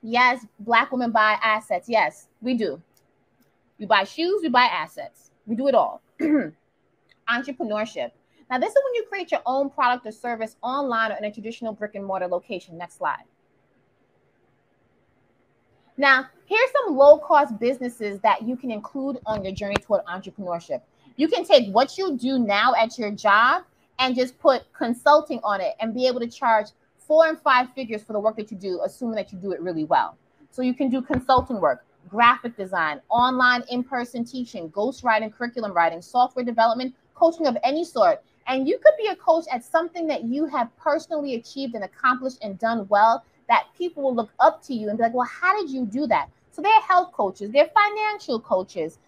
Yes, Black women buy assets. Yes, we do. We buy shoes, we buy assets. We do it all. Entrepreneurship. Now, this is when you create your own product or service online or in a traditional brick and mortar location. Next slide. Now, here's some low-cost businesses that you can include on your journey toward entrepreneurship. You can take what you do now at your job and just put consulting on it and be able to charge 4 and 5 figures for the work that you do, assuming that you do it really well. So you can do consulting work, graphic design, online in-person teaching, ghostwriting, curriculum writing, software development, coaching of any sort. And you could be a coach at something that you have personally achieved and accomplished and done well, that people will look up to you and be like, well, how did you do that? So they're health coaches, they're financial coaches,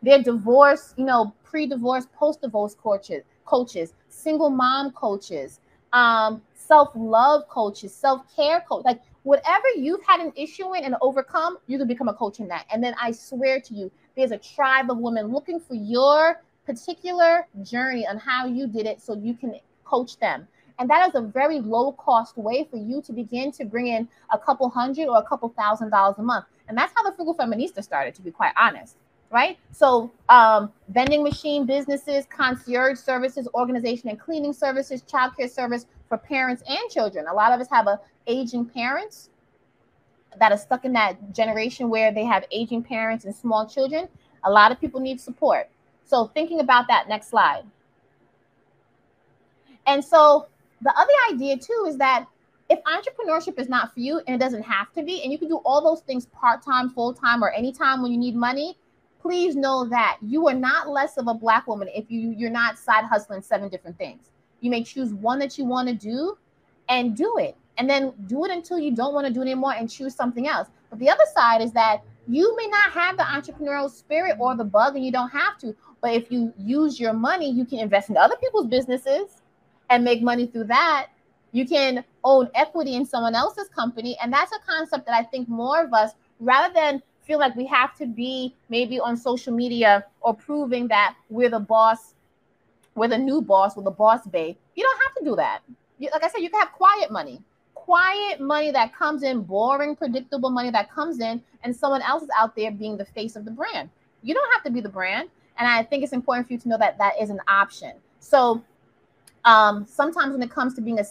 they're divorce, pre-divorce, post-divorce coaches, single mom coaches, self-love coaches, self-care coach, like whatever you've had an issue in and overcome, you can become a coach in that. And then I swear to you, there's a tribe of women looking for your particular journey on how you did it so you can coach them. And that is a very low cost way for you to begin to bring in a couple $100 or a couple $1,000 a month. And that's how the Frugal Feminista started, to be quite honest, right? So vending machine businesses, concierge services, organization and cleaning services, childcare service for parents and children. A lot of us have aging parents that are stuck in that generation where they have aging parents and small children. A lot of people need support. So thinking about that, next slide. And so the other idea too is that if entrepreneurship is not for you, and it doesn't have to be, and you can do all those things part-time, full-time, or anytime when you need money, please know that you are not less of a Black woman if you're not side hustling 7 different things. You may choose one that you want to do and do it, and then do it until you don't want to do it anymore and choose something else. But the other side is that you may not have the entrepreneurial spirit or the bug, and you don't have to, but if you use your money, you can invest in other people's businesses and make money through that. You can own equity in someone else's company. And that's a concept that I think more of us, rather than feel like we have to be maybe on social media or proving that we're the boss, we're the new boss, we're the boss babe. You don't have to do that. Like I said, you can have quiet money that comes in, boring, predictable money that comes in, and someone else is out there being the face of the brand. You don't have to be the brand. And I think it's important for you to know that that is an option. So sometimes when it comes to being an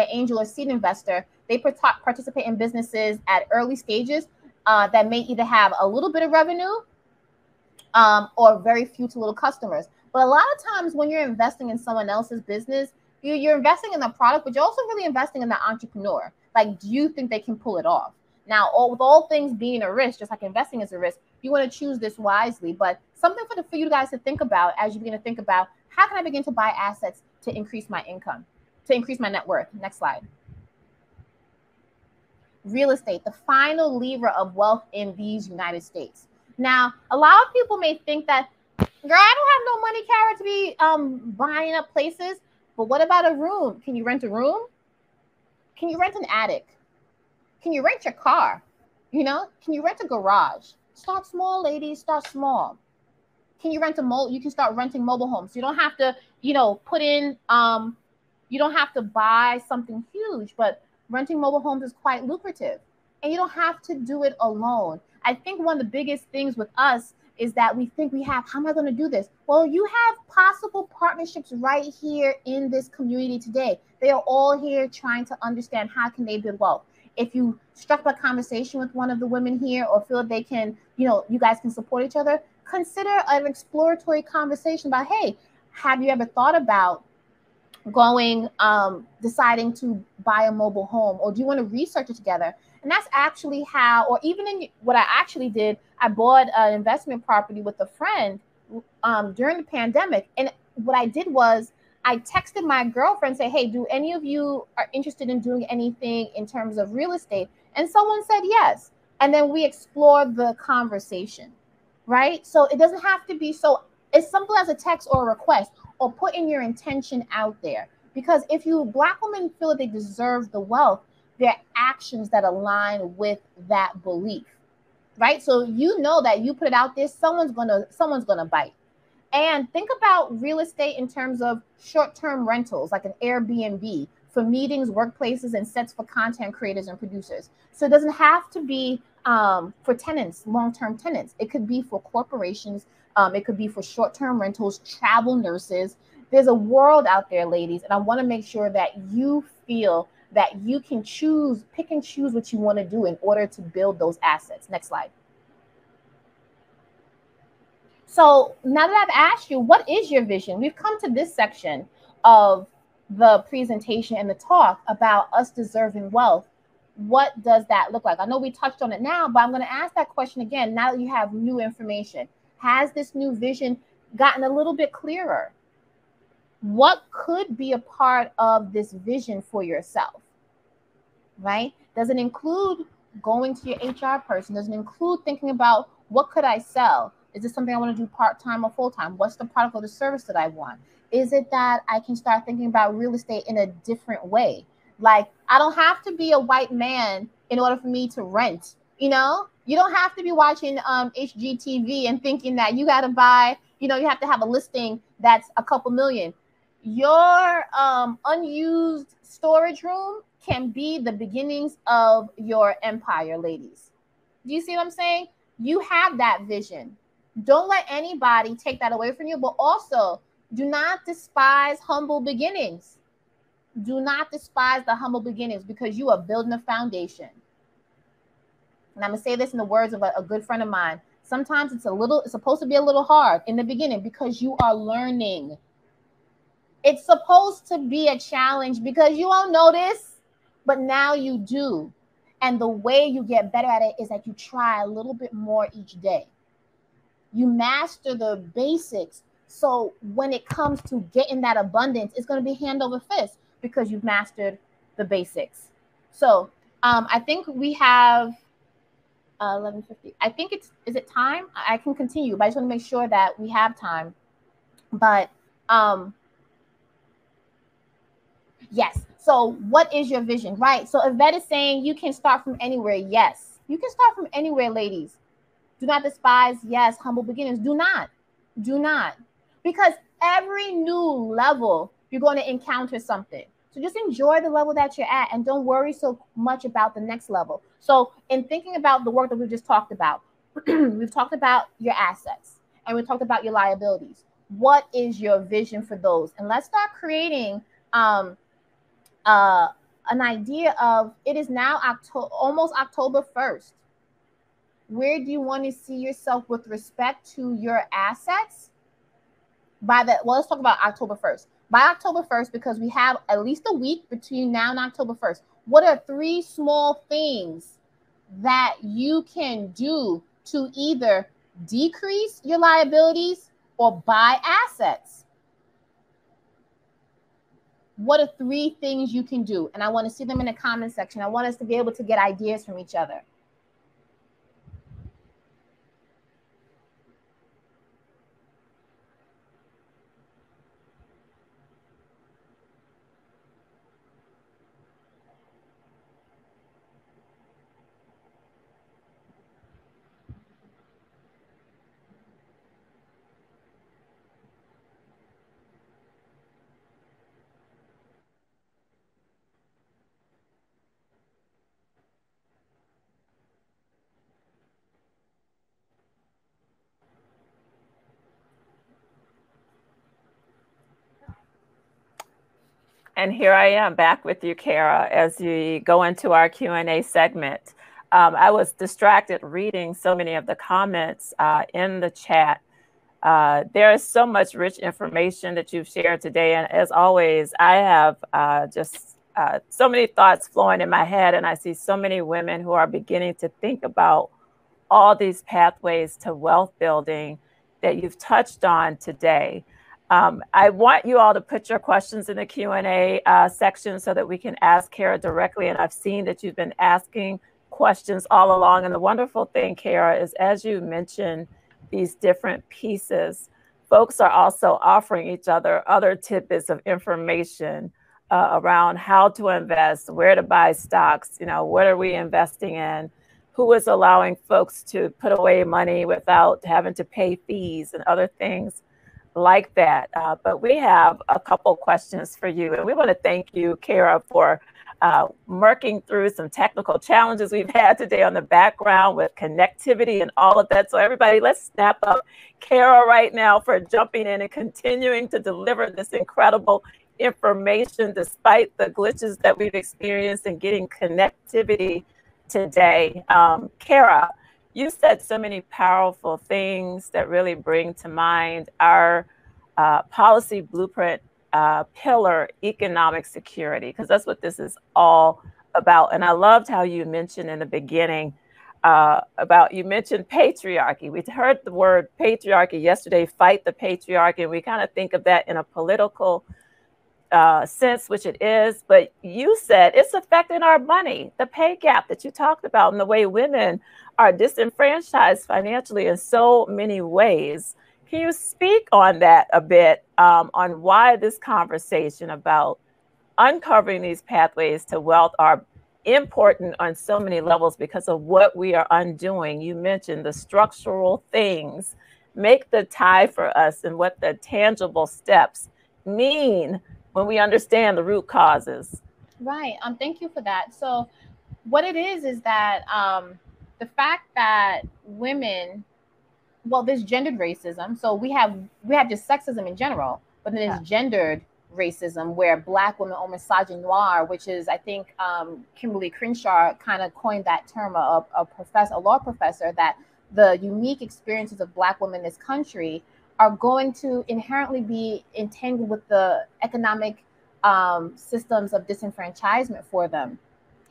angel or seed investor, they participate in businesses at early stages that may either have a little bit of revenue or very few to little customers. But a lot of times when you're investing in someone else's business, you're investing in the product, but you're also really investing in the entrepreneur. Like, do you think they can pull it off? Now, with all things being a risk, just like investing is a risk, you want to choose this wisely. But something for you guys to think about as you begin to think about, how can I begin to buy assets to increase my income? to increase my net worth. Next slide. Real estate, the final lever of wealth in these United States. Now, a lot of people may think that, girl, I don't have no money, Kara, to be buying up places. But what about a room? Can you rent a room? Can you rent an attic? Can you rent your car? You know, can you rent a garage? Start small, ladies, start small. Can you rent you can start renting mobile homes. You don't have to, you know, put in, you don't have to buy something huge, but renting mobile homes is quite lucrative. And you don't have to do it alone. I think one of the biggest things with us is that we think we have, how am I going to do this? Well, you have possible partnerships right here in this community today. They are all here trying to understand how can they build wealth. If you struck up a conversation with one of the women here or feel they can, you know, you guys can support each other, consider an exploratory conversation about, hey, have you ever thought about going, deciding to buy a mobile home, or do you want to research it together? And that's actually how, or even in what I actually did, I bought an investment property with a friend during the pandemic. And what I did was I texted my girlfriend, say, hey, do any of you are interested in doing anything in terms of real estate? And someone said yes. And then we explored the conversation, right? So it doesn't have to be so as simple as a text or a request, or putting your intention out there. Because if you Black women feel that they deserve the wealth, there are actions that align with that belief, right? So you know that you put it out there, someone's gonna bite. And think about real estate in terms of short-term rentals, like an Airbnb for meetings, workplaces, and sets for content creators and producers. So it doesn't have to be for tenants, long-term tenants. It could be for corporations. It could be for short-term rentals, travel nurses. There's a world out there, ladies, and I want to make sure that you feel that you can pick and choose what you want to do in order to build those assets. Next slide. So now that I've asked you, what is your vision? We've come to this section of the presentation and the talk about us deserving wealth. What does that look like? I know we touched on it now, but I'm going to ask that question again now that you have new information. Has this new vision gotten a little bit clearer? What could be a part of this vision for yourself, right? Does it include going to your HR person? Does it include thinking about what could I sell? Is this something I want to do part-time or full-time? What's the product or the service that I want? Is it that I can start thinking about real estate in a different way? Like, I don't have to be a white man in order for me to rent, you know? You don't have to be watching HGTV and thinking that you got to buy, you know, you have to have a listing that's a couple million. Your unused storage room can be the beginnings of your empire, ladies. Do you see what I'm saying? You have that vision. Don't let anybody take that away from you, but also do not despise humble beginnings. Do not despise the humble beginnings, because you are building a foundation. And I'm going to say this in the words of a good friend of mine. Sometimes it's supposed to be a little hard in the beginning because you are learning. It's supposed to be a challenge because you won't notice, but now you do. And the way you get better at it is that you try a little bit more each day. You master the basics. So when it comes to getting that abundance, it's going to be hand over fist because you've mastered the basics. So I think we have 11:50. I think is it time? I can continue, but I just want to make sure that we have time. But yes. So what is your vision, right? So Yvette is saying you can start from anywhere. Yes, you can start from anywhere, ladies. Do not despise, yes, humble beginnings. Do not. Because every new level, you're going to encounter something. So just enjoy the level that you're at and don't worry so much about the next level. So in thinking about the work that we just talked about, we've talked about your assets and we talked about your liabilities. What is your vision for those? And let's start creating an idea of, it is now almost October 1st. Where do you want to see yourself with respect to your assets? Let's talk about October 1st. By October 1st, because we have at least a week between now and October 1st, what are 3 small things that you can do to either decrease your liabilities or buy assets? what are 3 things you can do? And I want to see them in the comment section. I want us to be able to get ideas from each other. And here I am back with you, Kara, as you go into our Q&A segment. I was distracted reading so many of the comments in the chat. There is so much rich information that you've shared today. And as always, I have just so many thoughts flowing in my head. And I see so many women who are beginning to think about all these pathways to wealth building that you've touched on today. I want you all to put your questions in the Q&A section so that we can ask Kara directly. And I've seen that you've been asking questions all along. And the wonderful thing, Kara, is as you mentioned these different pieces, folks are also offering each other other tidbits of information around how to invest, where to buy stocks, what are we investing in, who is allowing folks to put away money without having to pay fees and other things like that. But we have a couple questions for you. And we want to thank you, Kara, for working through some technical challenges we've had today on the background with connectivity and all of that. So everybody, let's snap up Kara right now for jumping in and continuing to deliver this incredible information despite the glitches that we've experienced in getting connectivity today. Kara, you said so many powerful things that really bring to mind our policy blueprint pillar, economic security, because that's what this is all about. And I loved how you mentioned in the beginning you mentioned patriarchy. We heard the word patriarchy yesterday, fight the patriarchy, and we kind of think of that in a political sense, which it is, but you said it's affecting our money, the pay gap that you talked about, and the way women are disenfranchised financially in so many ways. Can you speak on that a bit, on why this conversation about uncovering these pathways to wealth are important on so many levels because of what we are undoing? You mentioned the structural things make the tie for us and what the tangible steps mean when we understand the root causes. Right. Thank you for that. So what it is that the fact that women, well, there's gendered racism. So we have just sexism in general, but then there's gendered racism where Black women, or misogynoir, which is, I think, Kimberly Crenshaw kind of coined that term, a law professor, that the unique experiences of Black women in this country are going to inherently be entangled with the economic systems of disenfranchisement for them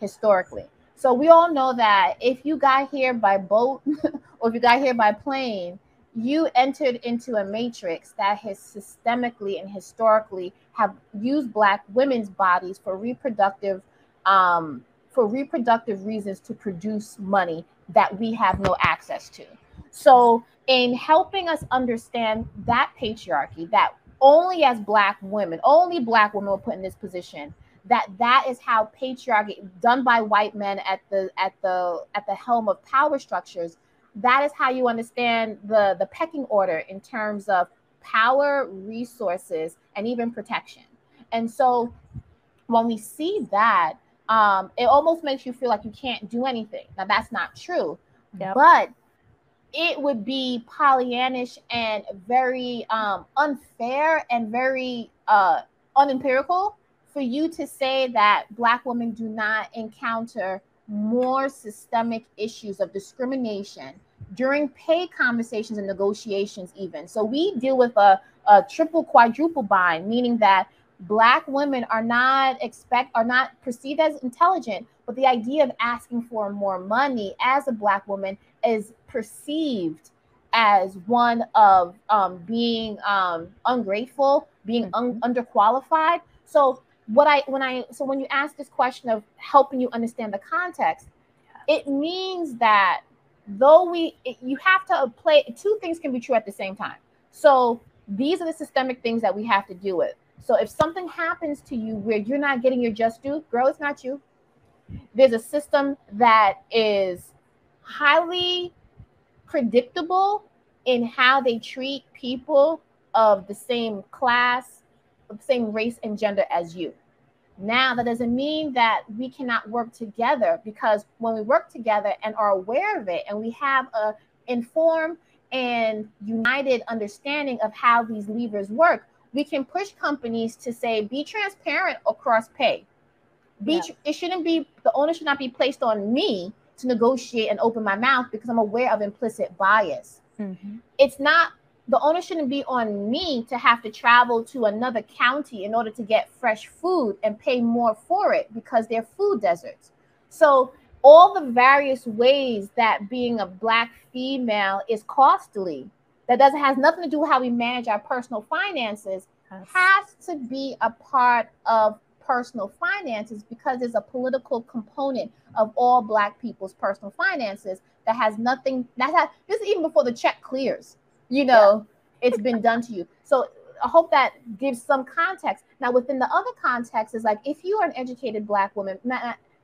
historically. So we all know that if you got here by boat or if you got here by plane, you entered into a matrix that has systemically and historically have used Black women's bodies for reproductive reasons to produce money that we have no access to. So in helping us understand that patriarchy, that only Black women were put in this position, that is how patriarchy done by white men at the helm of power structures, that is how you understand the pecking order in terms of power, resources, and even protection. And so when we see that, it almost makes you feel like you can't do anything. Now, that's not true. Yep. But it would be Pollyannish and very unfair and very unempirical for you to say that Black women do not encounter more systemic issues of discrimination during pay conversations and negotiations even. So we deal with a triple, quadruple bind, meaning that Black women are not perceived as intelligent, but the idea of asking for more money as a Black woman is perceived as one of being ungrateful, being underqualified. So when you ask this question of helping you understand the context, it means that you have to play, two things can be true at the same time. So these are the systemic things that we have to deal with. So if something happens to you where you're not getting your just due, girl, it's not you. There's a system that is highly predictable in how they treat people of the same class, of the same race and gender as you. Now, that doesn't mean that we cannot work together, because when we work together and are aware of it, and we have a informed and united understanding of how these levers work, we can push companies to say, be transparent across pay. It shouldn't be, the onus should not be placed on me to negotiate and open my mouth because I'm aware of implicit bias. Mm-hmm. It's not, the onus shouldn't be on me to have to travel to another county in order to get fresh food and pay more for it because they're food deserts. So all the various ways that being a Black female is costly, that has nothing to do with how we manage our personal finances, has to be a part of personal finances, because there's a political component of all Black people's personal finances that has nothing, this is even before the check clears, it's been done to you. So I hope that gives some context. Now, within the other context is like, if you are an educated Black woman,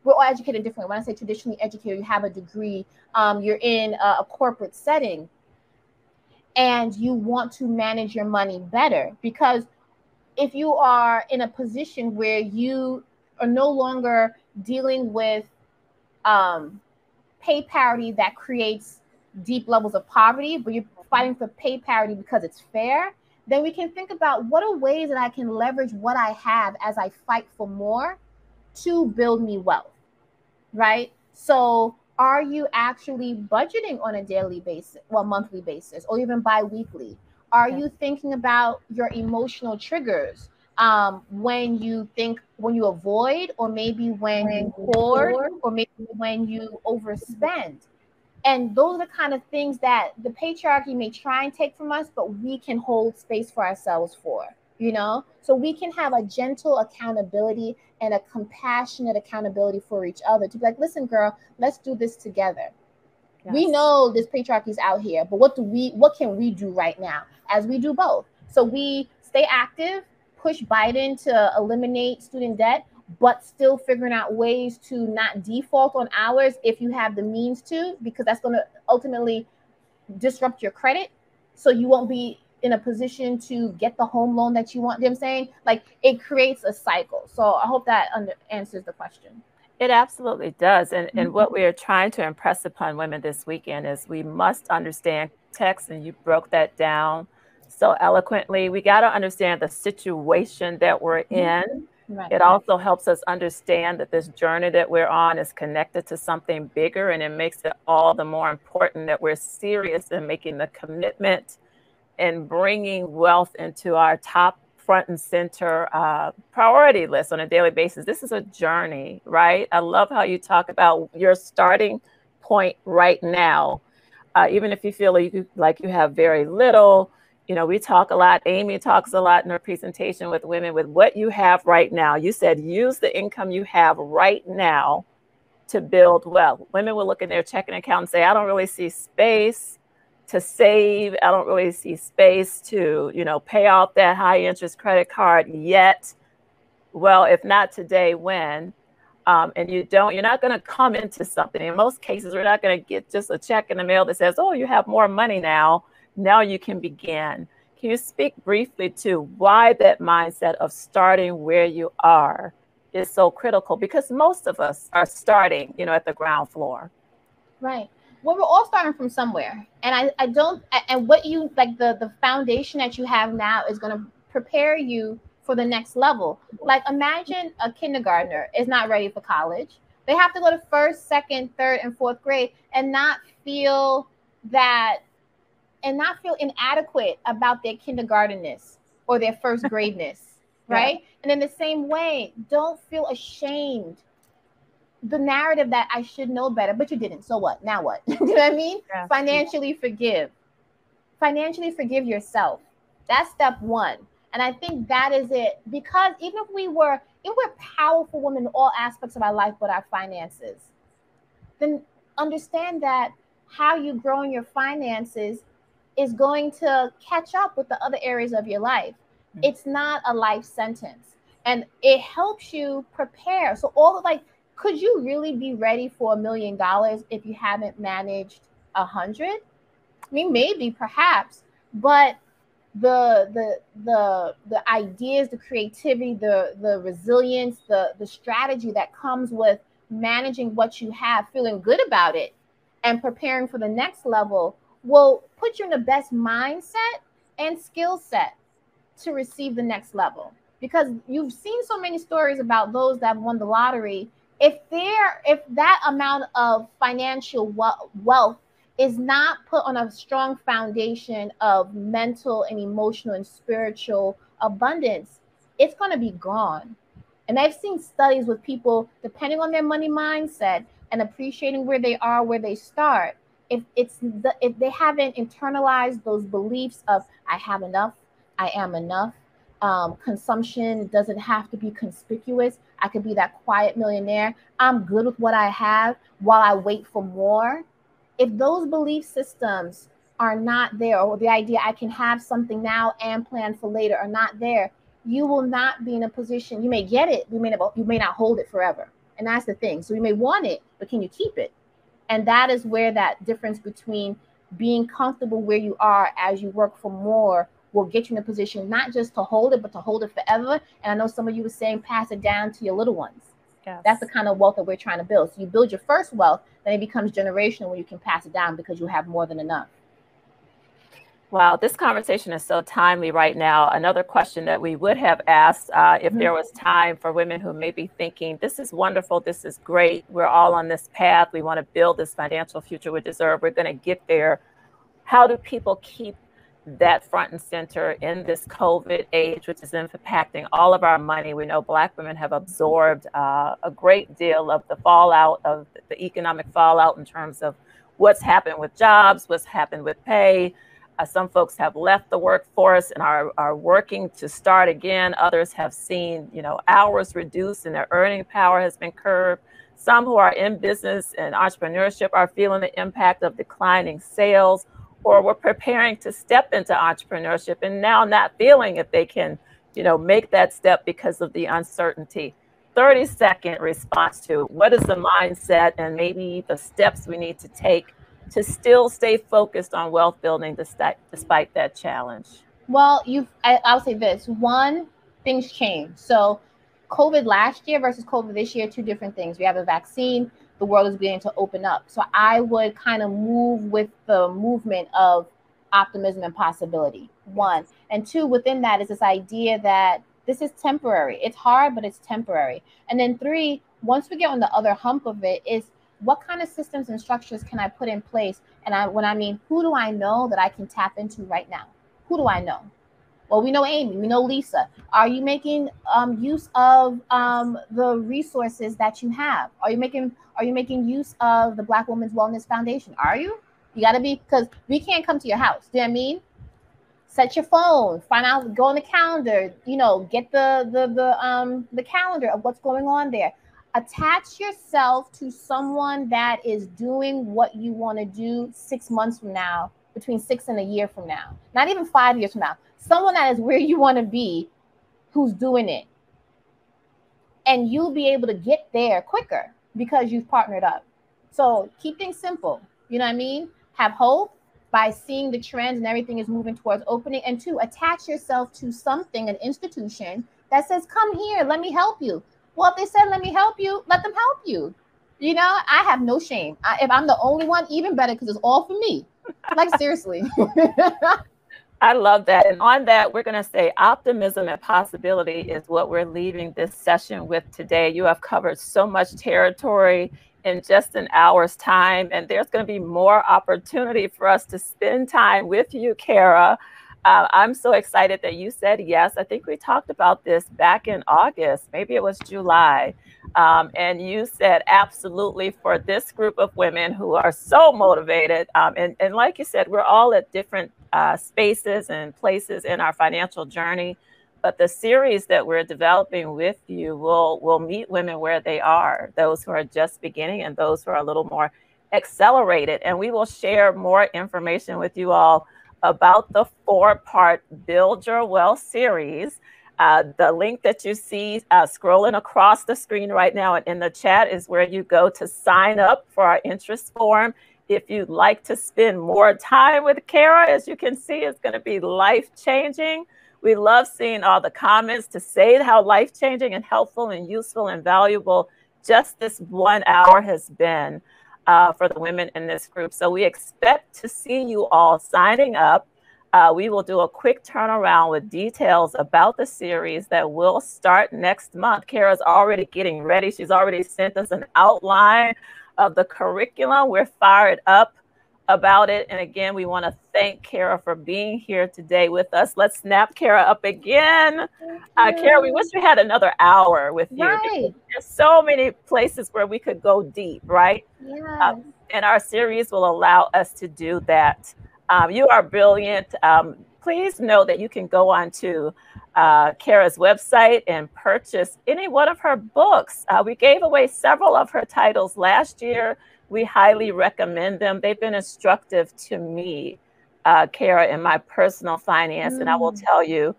we're all educated differently. When I say traditionally educated, you have a degree, you're in a corporate setting, and you want to manage your money better, because if you are in a position where you are no longer dealing with pay parity that creates deep levels of poverty, but you're fighting for pay parity because it's fair, then we can think about what are ways that I can leverage what I have as I fight for more to build me wealth, right? So are you actually budgeting on a daily basis, monthly basis, or even bi-weekly? Are you thinking about your emotional triggers when you avoid, or maybe when you hoard, or maybe when you overspend? And those are the kind of things that the patriarchy may try and take from us, but we can hold space for ourselves for, so we can have a gentle accountability and a compassionate accountability for each other, to be like, listen, girl, let's do this together. Yes. We know this patriarchy is out here, but what can we do right now as we do both? So we stay active, push Biden to eliminate student debt, but still figuring out ways to not default on ours if you have the means to, because that's going to ultimately disrupt your credit. So you won't be in a position to get the home loan that you want. You know what I'm saying? Like, it creates a cycle. So I hope that answers the question. It absolutely does. And what we are trying to impress upon women this weekend is we must understand text, and you broke that down so eloquently. We got to understand the situation that we're in. Right. It also helps us understand that this journey that we're on is connected to something bigger, and it makes it all the more important that we're serious in making the commitment and bringing wealth into our top front and center priority list on a daily basis. This is a journey, right? I love how you talk about your starting point right now. Even if you feel like you have very little, we talk a lot. Amy talks a lot in her presentation with women with what you have right now. You said use the income you have right now to build wealth. Women will look in their checking account and say, I don't really see space to save. I don't really see space to, pay off that high interest credit card yet. Well, if not today, when? And you're not going to come into something. In most cases, we're not going to get just a check in the mail that says, oh, you have more money now. Now you can begin. Can you speak briefly to why that mindset of starting where you are is so critical? Because most of us are starting, at the ground floor. Right. Well, we're all starting from somewhere. And and what you, like the foundation that you have now is going to prepare you for the next level. Like, imagine a kindergartner is not ready for college. They have to go to first, second, third, and fourth grade and not feel inadequate about their kindergartenness or their first gradeness, right? Yeah. And in the same way, don't feel ashamed. The narrative that I should know better, but you didn't. So what? Now what? You know what I mean? Yeah. Financially forgive yourself. That's step one. And I think that is it, because even if we're powerful women in all aspects of our life but our finances, then understand that how you grow in your finances is going to catch up with the other areas of your life. It's not a life sentence, and it helps you prepare. So could you really be ready for $1 million if you haven't managed 100? I mean, maybe, perhaps, but the ideas, the creativity, the resilience, the strategy that comes with managing what you have, feeling good about it, and preparing for the next level will put you in the best mindset and skill set to receive the next level. Because you've seen so many stories about those that won the lottery. If that amount of financial wealth is not put on a strong foundation of mental and emotional and spiritual abundance, it's going to be gone. And I've seen studies with people, depending on their money mindset and appreciating where they are, where they start, if they haven't internalized those beliefs of I have enough, I am enough, consumption doesn't have to be conspicuous. I could be that quiet millionaire. I'm good with what I have while I wait for more. If those belief systems are not there, or the idea I can have something now and plan for later are not there, you will not be in a position. You may get it, you may not hold it forever. And that's the thing. So you may want it, but can you keep it? And that is where that difference between being comfortable where you are as you work for more will get you in a position not just to hold it, but to hold it forever. And I know some of you were saying pass it down to your little ones. Yes. That's the kind of wealth that we're trying to build. So you build your first wealth, then it becomes generational when you can pass it down because you have more than enough. Wow, this conversation is so timely right now. Another question that we would have asked if there was time for women who may be thinking, this is wonderful, this is great, we're all on this path, we want to build this financial future we deserve, we're going to get there. How do people keep that front and center in this COVID age, which is impacting all of our money? We know Black women have absorbed a great deal of the fallout, of the economic fallout in terms of what's happened with jobs, what's happened with pay. Some folks have left the workforce and are working to start again. Others have seen, hours reduced and their earning power has been curbed. Some who are in business and entrepreneurship are feeling the impact of declining sales, or were preparing to step into entrepreneurship and now not feeling if they can, make that step because of the uncertainty. 30-second response to what is the mindset and maybe the steps we need to take to still stay focused on wealth building despite that challenge? Well, I'll say this. One, things change. So COVID last year versus COVID this year, two different things. We have a vaccine. The world is beginning to open up. So I would kind of move with the movement of optimism and possibility, one. And two, within that is this idea that this is temporary. It's hard, but it's temporary. And then three, once we get on the other hump of it, is what kind of systems and structures can I put in place? And when I mean, who do I know that I can tap into right now? Who do I know? Well, we know Amy, we know Lisa. Are you making use of the resources that you have? Are you making use of the Black Women's Wellness Foundation? Are you? You got to be, because we can't come to your house. Do you know what I mean? Set your phone, find out, go on the calendar, get the calendar of what's going on there. Attach yourself to someone that is doing what you want to do 6 months from now, between 6 and a year from now, not even 5 years from now. Someone that is where you want to be, who's doing it. And you'll be able to get there quicker because you've partnered up. So keep things simple. You know what I mean? Have hope by seeing the trends and everything is moving towards opening. And two, attach yourself to something, an institution that says, come here, let me help you. Well, if they said, let me help you, let them help you. I have no shame. If I'm the only one, even better, because it's all for me. Like, seriously. I love that. And on that, we're going to say optimism and possibility is what we're leaving this session with today. You have covered so much territory in just an hour's time, and there's going to be more opportunity for us to spend time with you, Kara. I'm so excited that you said yes. I think we talked about this back in August, maybe it was July. And you said absolutely for this group of women who are so motivated. And like you said, we're all at different spaces and places in our financial journey. But the series that we're developing with you will meet women where they are, those who are just beginning and those who are a little more accelerated. And we will share more information with you all about the 4-part Build Your Wealth series. The link that you see scrolling across the screen right now and in the chat is where you go to sign up for our interest form. If you'd like to spend more time with Kara, as you can see, it's going to be life-changing. We love seeing all the comments to say how life-changing and helpful and useful and valuable just this 1 hour has been for the women in this group. So we expect to see you all signing up. We will do a quick turnaround with details about the series that will start next month. Kara's already getting ready. She's already sent us an outline of the curriculum. We're fired up about it. And again, we want to thank Kara for being here today with us. Let's snap Kara up again. Kara, we wish we had another hour with you. Right. There's so many places where we could go deep, right? Yes. And our series will allow us to do that. You are brilliant. Please know that you can go on to Kara's website and purchase any one of her books. We gave away several of her titles last year. We highly recommend them. They've been instructive to me, Kara, in my personal finance. And I will tell you,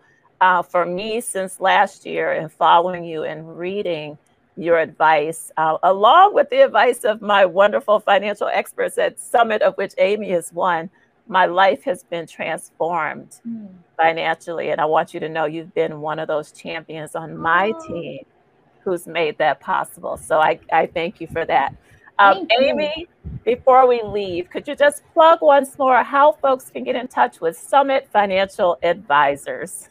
for me, since last year and following you and reading your advice, along with the advice of my wonderful financial experts at Summit, of which Amy is one, my life has been transformed financially. And I want you to know you've been one of those champions on my team who's made that possible. So I thank you for that. Amy, before we leave, could you just plug once more how folks can get in touch with Summit Financial Advisors?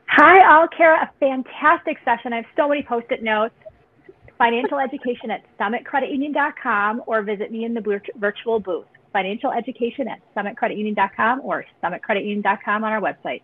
Hi, all. Kara, a fantastic session. I have so many Post-it notes. Financial education at summitcreditunion.com or visit me in the virtual booth. Financial education at summitcreditunion.com or summitcreditunion.com on our website.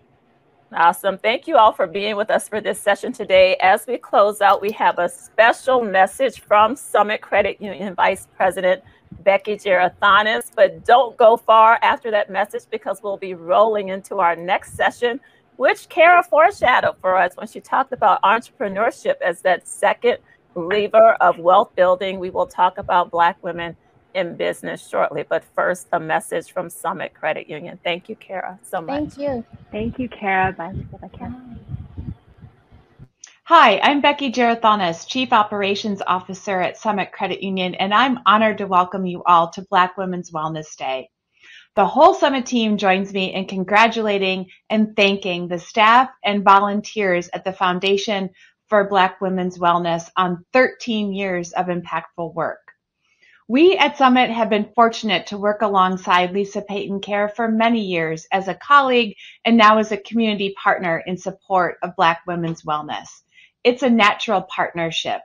Awesome. Thank you all for being with us for this session today. As we close out, we have a special message from Summit Credit Union Vice President Becky Gerathanis. But don't go far after that message because we'll be rolling into our next session, which Kara foreshadowed for us when she talked about entrepreneurship as that second lever of wealth building. We will talk about Black women in business shortly, but first, a message from Summit Credit Union. Thank you, Kara, so much. Thank you. Thank you, Kara. Bye. Bye, Kara. Hi, I'm Becky Gerathanis, Chief Operations Officer at Summit Credit Union, and I'm honored to welcome you all to Black Women's Wellness Day. The whole Summit team joins me in congratulating and thanking the staff and volunteers at the Foundation for Black Women's Wellness on 13 years of impactful work. We at Summit have been fortunate to work alongside Lisa Payton Care for many years as a colleague and now as a community partner in support of Black women's wellness. It's a natural partnership.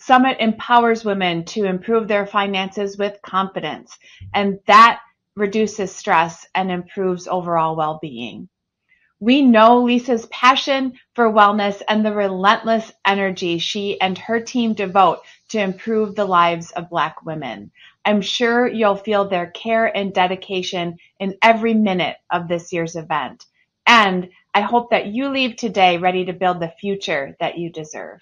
Summit empowers women to improve their finances with confidence, and that reduces stress and improves overall well-being. We know Lisa's passion for wellness and the relentless energy she and her team devote to improve the lives of Black women. I'm sure you'll feel their care and dedication in every minute of this year's event. And I hope that you leave today ready to build the future that you deserve.